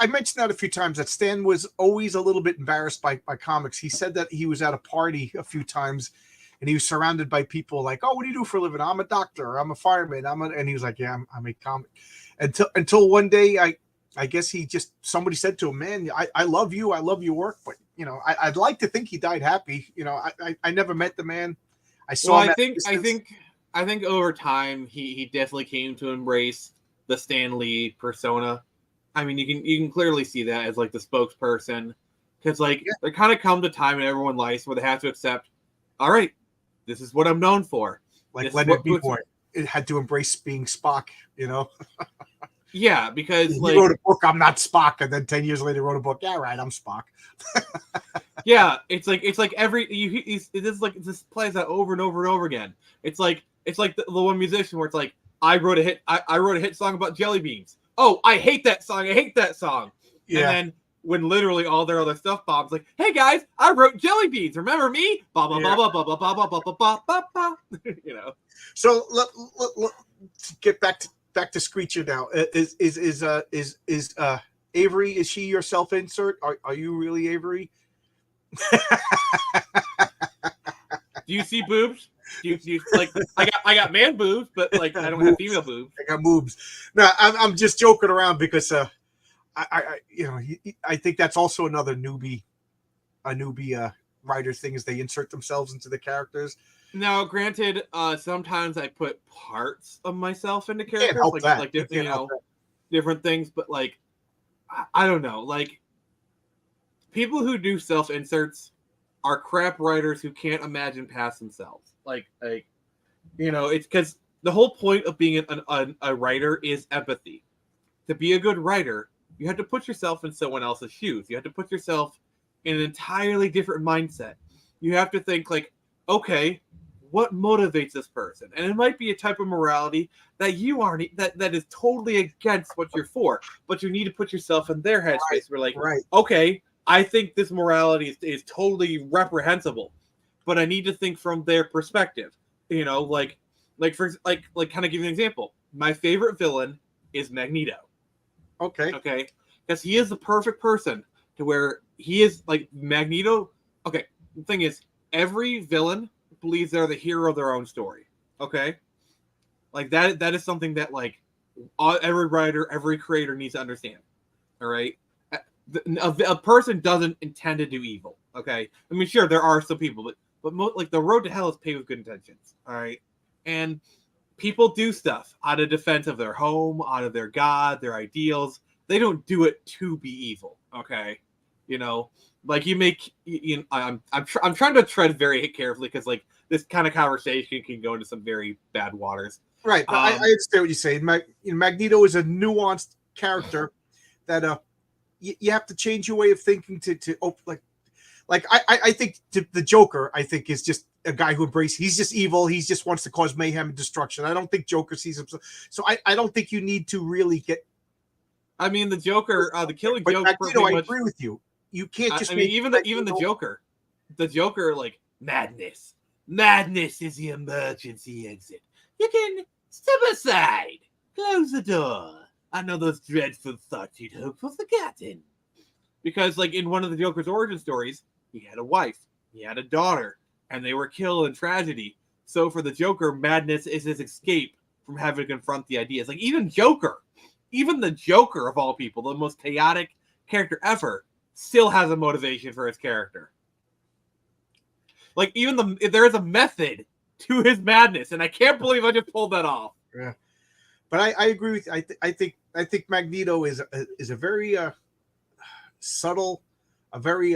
mentioned that a few times, that Stan was always a little bit embarrassed by comics. He said that he was at a party a few times and he was surrounded by people like, oh, what do you do for a living? I'm a doctor. I'm a fireman. and he was like, yeah, I'm a comic. Until one day, I guess somebody said to him, man, I love you. I love your work. But, you know, I'd like to think he died happy. You know, I never met the man. I saw him. I think over time he definitely came to embrace the Stan Lee persona. I mean, you can clearly see that as like the spokesperson, because there kind of comes a time in everyone's life where they have to accept, all right, this is what I'm known for. Like Leonard Nimoy, it had to embrace being Spock, you know. Yeah, because he wrote a book, I'm not Spock, and then 10 years later wrote a book, yeah, right, I'm Spock. Yeah, it's like this plays out over and over and over again. It's like the one musician where it's like, I wrote a hit song about jelly beans. Oh, I hate that song. Yeah. And then when literally all their other stuff bombs, like, hey guys, I wrote jelly beans. Remember me? Ba ba ba ba ba ba ba ba ba ba ba ba. You know. So let's get back to Screecher now. Is Avery? Is she your self insert? Are you really Avery? Do you see boobs? Do you like? I got man boobs, but like I don't have female boobs. I got moves. No, I'm just joking around because I think that's also another newbie writer thing is they insert themselves into the characters. Now, granted, sometimes I put parts of myself into Can't characters, help that. like You can't help that. different things, but like I don't know, like people who do self inserts are crap writers who can't imagine past themselves. It's because the whole point of being a writer is empathy. To be a good writer, you have to put yourself in someone else's shoes. You have to put yourself in an entirely different mindset. You have to think like, okay, what motivates this person? And it might be a type of morality that you aren't that is totally against what you're for, but you need to put yourself in their headspace. We're like, Right. okay, I think this morality is totally reprehensible, but I need to think from their perspective. Kind of give you an example. My favorite villain is Magneto. Okay. Okay, because he is the perfect person to where he is like Magneto. Okay, the thing is, every villain believes they're the hero of their own story. Okay, like that is something that like every writer, every creator needs to understand. All right, a person doesn't intend to do evil. Okay, I mean, sure, there are some people, but like the road to hell is paved with good intentions. All right, and people do stuff out of defense of their home, out of their god, their ideals. They don't do it to be evil. Okay, like you make. I'm trying to tread very carefully because like this kind of conversation can go into some very bad waters. Right, but I understand what you're saying. Magneto is a nuanced character that you have to change your way of thinking to I think the Joker I think is just a guy who embraces. He's just evil. He just wants to cause mayhem and destruction. I don't think Joker sees himself. So I don't think you need to really get. I mean, the Joker, the Killing But Joke. Magneto, I agree with you. You can't just. I mean, even the Joker, like madness. Madness is the emergency exit. You can step aside, close the door. I know those dreadful thoughts you'd hoped were forgotten. Because, like in one of the Joker's origin stories, he had a wife, he had a daughter, and they were killed in tragedy. So for the Joker, madness is his escape from having to confront the ideas. Like even the Joker of all people, the most chaotic character ever, still has a motivation for his character. Like there is a method to his madness, and I can't believe I just pulled that off. Yeah, but I agree with you. I think Magneto is a very subtle, a very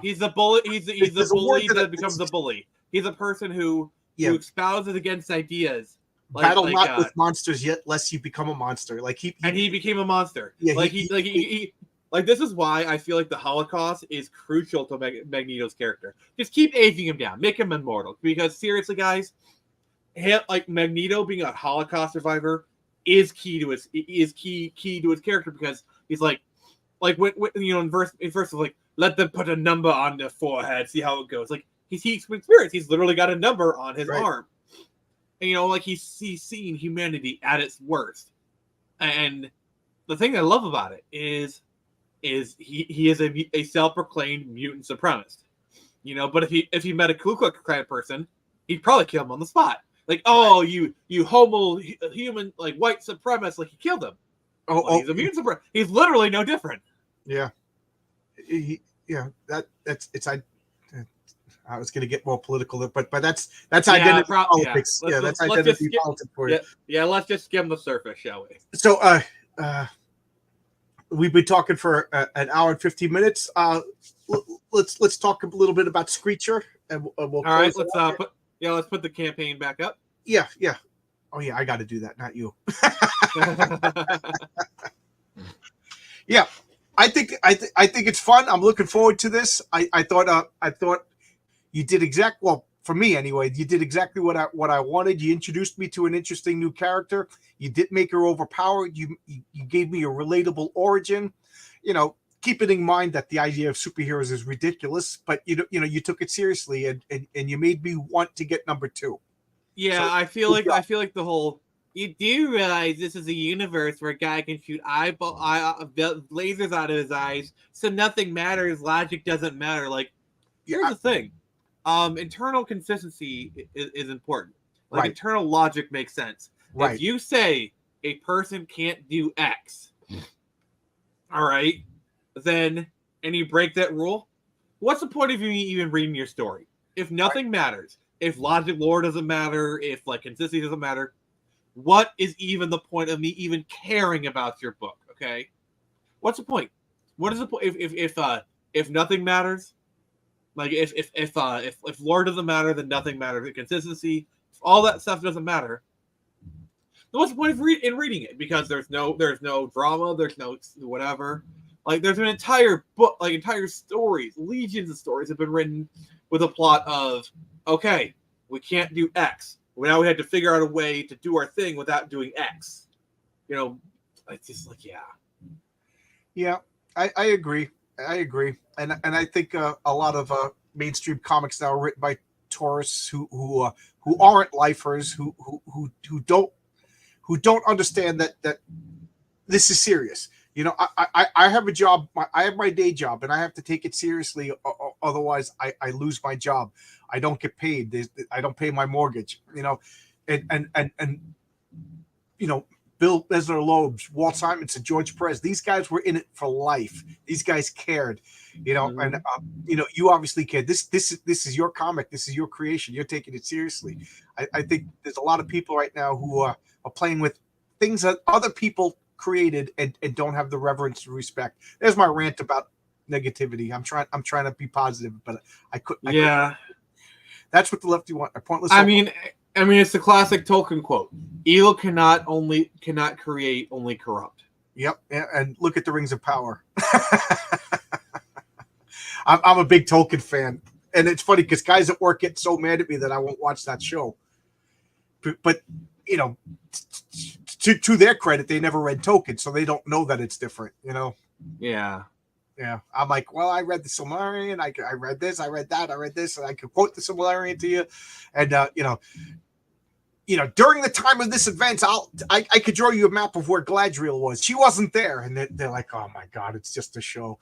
he's a bully. He's a bully that becomes a bully. He's a person who espouses against ideas. Battle not with monsters yet, lest you become a monster. Like he became a monster. Yeah, like this is why I feel like the Holocaust is crucial to Magneto's character. Just keep aging him down, make him immortal. Because seriously, guys, like Magneto being a Holocaust survivor is key to his character because he's like when in verse of like let them put a number on their forehead, see how it goes. Like he's experienced. He's literally got a number on his arm. And, like he's seen humanity at its worst. And the thing I love about it is he is a self-proclaimed mutant supremacist. But if he met a Ku Klux Klan person, he'd probably kill him on the spot. Like, oh, you homo human like white supremacist, like he killed him. He's a mutant supremacist. He's literally no different. Yeah. I was going to get more political, but that's identity politics. That's identity politics for you. Yeah, let's just skim the surface, shall we? So, we've been talking for an hour and 15 minutes. Let's talk a little bit about Screecher, and we'll. All right, let's put the campaign back up. Yeah. Oh yeah, I got to do that, not you. Yeah, I think it's fun. I'm looking forward to this. I thought you did for me anyway. You did exactly what I wanted. You introduced me to an interesting new character. You didn't make her overpowered. You gave me a relatable origin. Keeping in mind that the idea of superheroes is ridiculous, but you took it seriously and you made me want to get number 2. Yeah, so, I feel like the whole. You do realize this is a universe where a guy can shoot lasers out of his eyes, so nothing matters. Logic doesn't matter. Like, here's the thing: internal consistency is important. Like Right. internal logic makes sense. Right. If you say a person can't do X, all right, then and you break that rule, what's the point of you even reading your story? If nothing matters, if logic lore doesn't matter, if like consistency doesn't matter, what is even the point of me even caring about your book? Okay, what's the point? What is the point if nothing matters? Like if lore doesn't matter, then nothing matters. If consistency, if all that stuff doesn't matter, then what's the point of reading it? Because there's no drama, there's no whatever. Like there's an entire book, like entire stories, legions of stories have been written with a plot of, okay, we can't do X. Now we had to figure out a way to do our thing without doing X. You know, it's just like, Yeah, I agree. I agree, and I think a lot of mainstream comics now are written by tourists who aren't lifers, who don't understand that this is serious. You know, I have a job. I have my day job, and I have to take it seriously. Otherwise, I lose my job. I don't get paid. I don't pay my mortgage. You know, and you know, Bill Besler-Loebs, Walt Simonson, George Perez. These guys were in it for life. These guys cared. You know, and you know, you obviously cared. This is your comic. This is your creation. You're taking it seriously. I think there's a lot of people right now who are playing with things that other people created and don't have the reverence and respect. There's my rant about negativity. I'm trying to be positive, but I couldn't. That's what the lefty want. A pointless. I mean, it's the classic Tolkien quote: "Evil cannot create, only corrupt." Yep, and look at the Rings of Power. I'm a big Tolkien fan, and it's funny because guys at work get so mad at me that I won't watch that show. But you know, to their credit, they never read Tolkien, so they don't know that it's different. You know. Yeah. Yeah, I'm like, well, I read the Silmarillion, I read this, I read that, I read this, and I could quote the Silmarillion to you, and you know, during the time of this event, I could draw you a map of where Galadriel was. She wasn't there, and they're like, oh my god, it's just a show.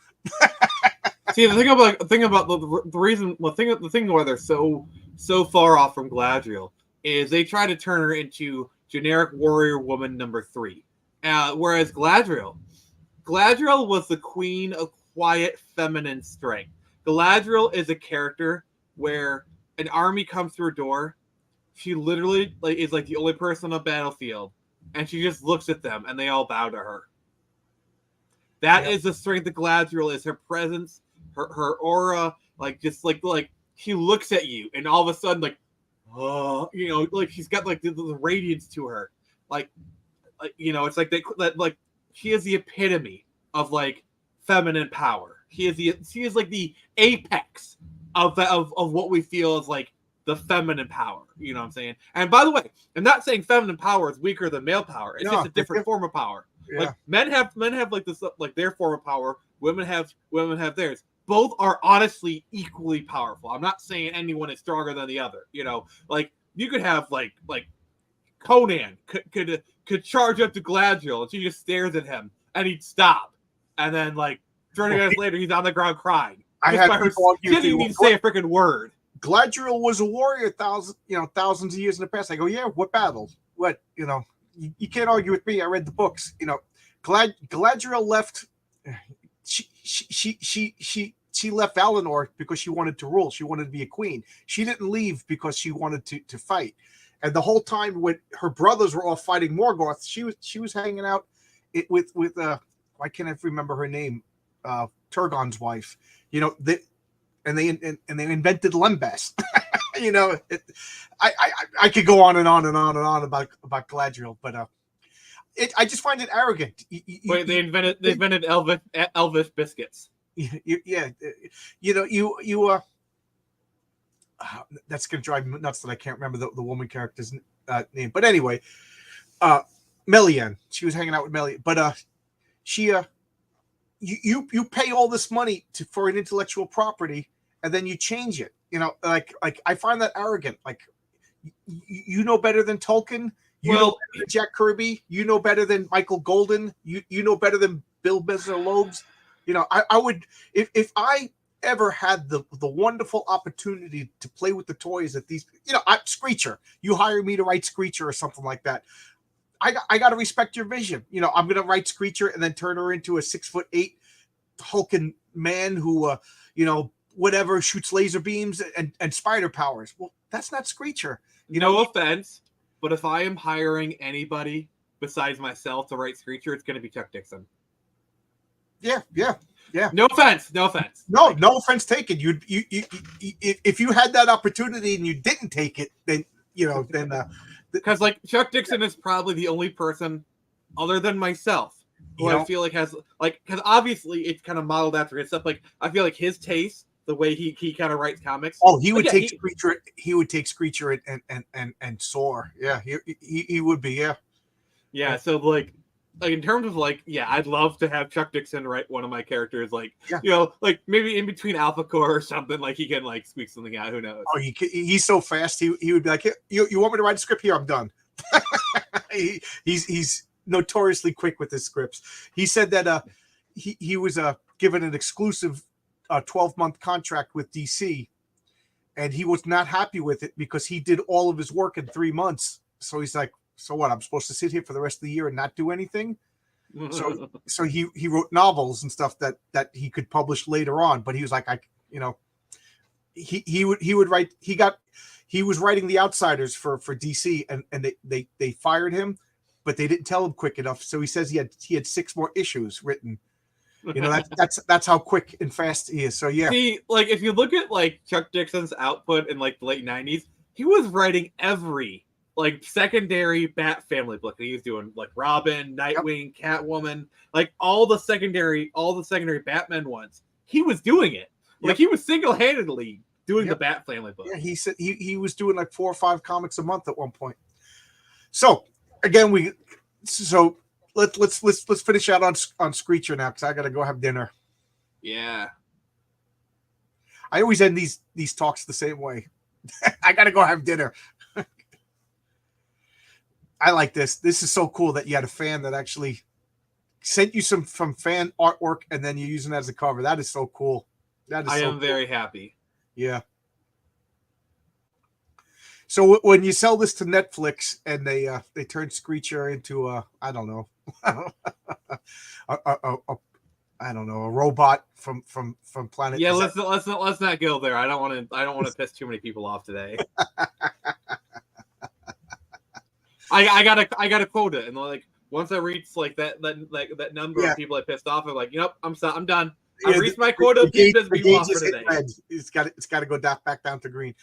See, the thing about the thing why they're so far off from Galadriel is they try to turn her into generic warrior woman number 3, whereas Galadriel was the queen of quiet feminine strength. Galadriel is a character where an army comes through a door, she literally is like the only person on the battlefield, and she just looks at them and they all bow to her. That is the strength of Galadriel, is her presence, her aura, like she looks at you and all of a sudden you know, like she's got like the radiance to her, like you know, it's like that she is the epitome of like feminine power. She is like the apex of what we feel is like the feminine power. You know what I'm saying? And by the way, I'm not saying feminine power is weaker than male power. It's just a different form of power. Yeah. Like men have like this, like their form of power. Women have theirs. Both are honestly equally powerful. I'm not saying anyone is stronger than the other. You know, like you could have like Conan could charge up to Galadriel and she just stares at him and he'd stop, and then like 30 minutes later he's on the ground crying. I had people she didn't even need to say a freaking word. Galadriel was a warrior thousands of years in the past. I go, yeah, what battles? What, you know, you can't argue with me. I read the books. You know, Galadriel left. She left Valinor because she wanted to rule. She wanted to be a queen. She didn't leave because she wanted to fight. And the whole time when her brothers were all fighting Morgoth, she was hanging out with why can't I remember her name? Turgon's wife. You know, they invented Lembas. You know, I could go on and on and on and on about Galadriel, but I just find it arrogant. Wait, they invented Elvish biscuits. Yeah, you know, you that's gonna drive me nuts that I can't remember the woman character's name. But anyway, Melian, she was hanging out with Melian, but she you pay all this money for an intellectual property and then you change it. You know, like I find that arrogant. Like you know better than Tolkien. You know better than Jack Kirby. You know better than Michael Golden. You know better than Bill Besler-Loebs. You know, I would if I ever had the wonderful opportunity to play with the toys that these, Screecher, you hire me to write Screecher or something like that. I got to respect your vision. I'm going to write Screecher and then turn her into a 6'8" hulking man who, whatever, shoots laser beams and spider powers. Well, that's not Screecher. No offense, but if I am hiring anybody besides myself to write Screecher, it's going to be Chuck Dixon. Yeah. No offense. No offense taken. If you had that opportunity and you didn't take it, then because like Chuck Dixon is probably the only person other than myself who I feel like has because obviously it's kind of modeled after his stuff. Like I feel like his taste, the way he kind of writes comics. Oh, he would take Screecher. He would take Screecher and Soar. Yeah, he would be. Yeah. Yeah. So like in terms of I'd love to have Chuck Dixon write one of my characters, maybe in between Alpha Core or something, like he can squeak something out. Who knows? Oh, he's so fast. He would be like, you want me to write a script? Here, I'm done. He's notoriously quick with his scripts. He said that he was given an exclusive 12-month contract with DC, and he was not happy with it because he did all of his work in 3 months. So he's like, so what? I'm supposed to sit here for the rest of the year and not do anything? So he wrote novels and stuff that he could publish later on. But he was like, he would write. He was writing The Outsiders for DC, and they fired him, but they didn't tell him quick enough. So he says he had 6 more issues written. That's how quick and fast he is. So yeah. See, if you look at Chuck Dixon's output in the late 90s, he was writing every secondary Bat Family book. He was doing Robin, Nightwing, Catwoman, all the secondary Batman ones. He was doing it. He was single-handedly doing the Bat Family book. Yeah, he said he was doing 4 or 5 comics a month at one point. So again, let's finish out on Screecher now because I got to go have dinner. Yeah, I always end these talks the same way. I got to go have dinner. I like this. This is so cool that you had a fan that actually sent you some fan artwork and then you're using it as a cover. That is so cool. I am very happy. Yeah. So when you sell this to Netflix and they turn Screecher into I don't know, a robot from Planet. Yeah, let's not go there. I don't want to piss too many people off today. I gotta quote it, and once I reach that number of people I pissed off, I'm like, yep, I'm done. I reached my quota. Keep this people off for today. It's got to go back down to green.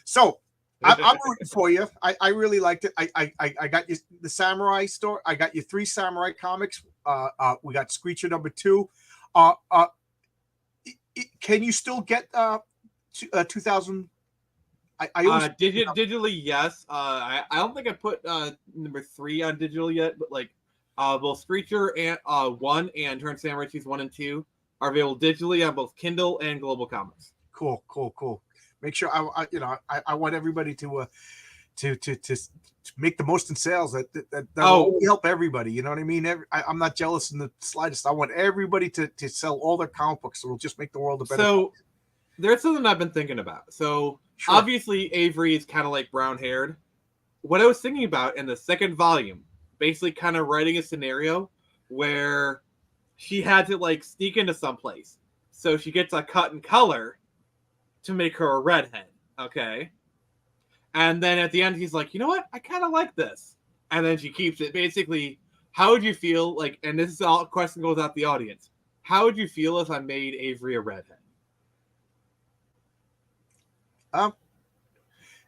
So I'm rooting for you. I really liked it. I got you the Samurai store. I got you 3 Samurai comics. We got Screecher #2. Can you still get 2000? Digitally, yes. I don't think I put #3 on digital yet, but both Screecher and 1 and Turn Samurai Cheese 1 and 2 are available digitally on both Kindle and Global Comics. Cool. Make sure I want everybody to make the most in sales. That will help everybody. You know what I mean? I'm not jealous in the slightest. I want everybody to sell all their comic books. It'll just make the world a better place. There's something I've been thinking about. So sure. Obviously Avery is kind of brown haired. What I was thinking about in the second volume, basically kind of writing a scenario where she had to sneak into someplace. So she gets a cut in color to make her a redhead. Okay. And then at the end, he's like, you know what? I kind of like this. And then she keeps it. Basically, how would you feel and this is all question goes out the audience. How would you feel if I made Avery a redhead?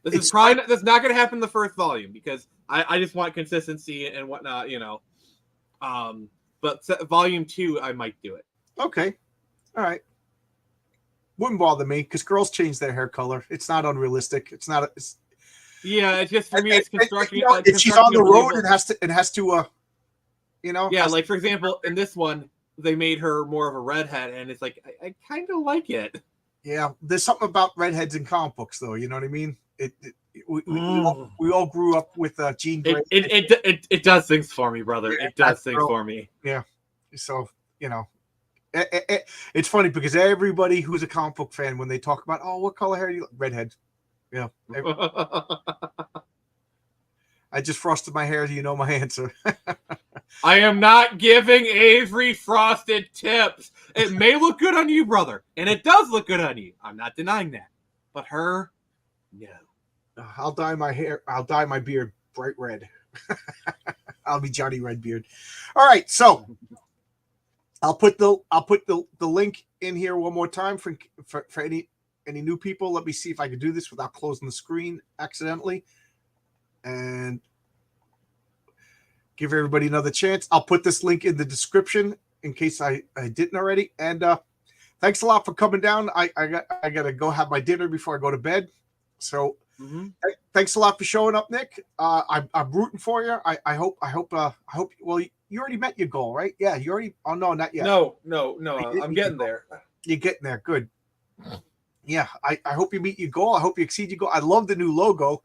That's not going to happen in the first volume because I just want consistency and whatnot, but volume 2, I might do it. Okay. All right. Wouldn't bother me because girls change their hair color. It's not unrealistic. It's just for me. It's constructing. If she's on the road, it has to. Yeah, for example, in this one, they made her more of a redhead, and it's I kind of like it. Yeah, there's something about redheads in comic books, though. You know what I mean? We all grew up with Jean Grey. It does things for me, brother. It does things for me. Yeah. So It's funny because everybody who's a comic book fan, when they talk about, oh, what color hair do you like? Redhead. You know, I just frosted my hair. You know my answer. I am not giving Avery frosted tips. It may look good on you, brother, and it does look good on you. I'm not denying that. But her, no. I'll dye my hair. I'll dye my beard bright red. I'll be Johnny Redbeard. All right, so I'll put the link in here one more time for any new people. Let me see if I can do this without closing the screen accidentally, and give everybody another chance. I'll put this link in the description in case I didn't already. And thanks a lot for coming down. I gotta go have my dinner before I go to bed. So thanks a lot for showing up, Nick. I'm rooting for you. I hope. Well, you already met your goal, right? Yeah, you already. Oh no, not yet. No. I'm getting there. You're getting there. Good. Yeah, I hope you meet your goal. I hope you exceed your goal. I love the new logo,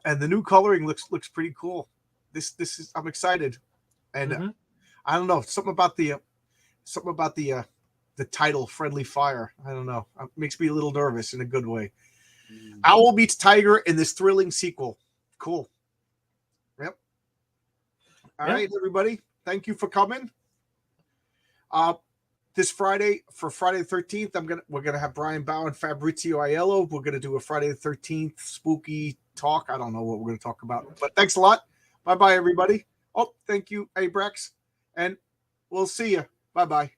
and the new coloring looks pretty cool. This is. I'm excited, and I don't know, something about the title, Friendly Fire. I don't know. It makes me a little nervous in a good way. Owl meets Tiger in this thrilling sequel. Cool. Yep. All right, everybody. Thank you for coming. This Friday, for Friday the 13th, we're gonna have Brian Bow and Fabrizio Aiello. We're gonna do a Friday the 13th spooky talk. I don't know what we're gonna talk about, but thanks a lot. Bye bye, everybody. Oh, thank you, Abrax, and we'll see you. Bye bye.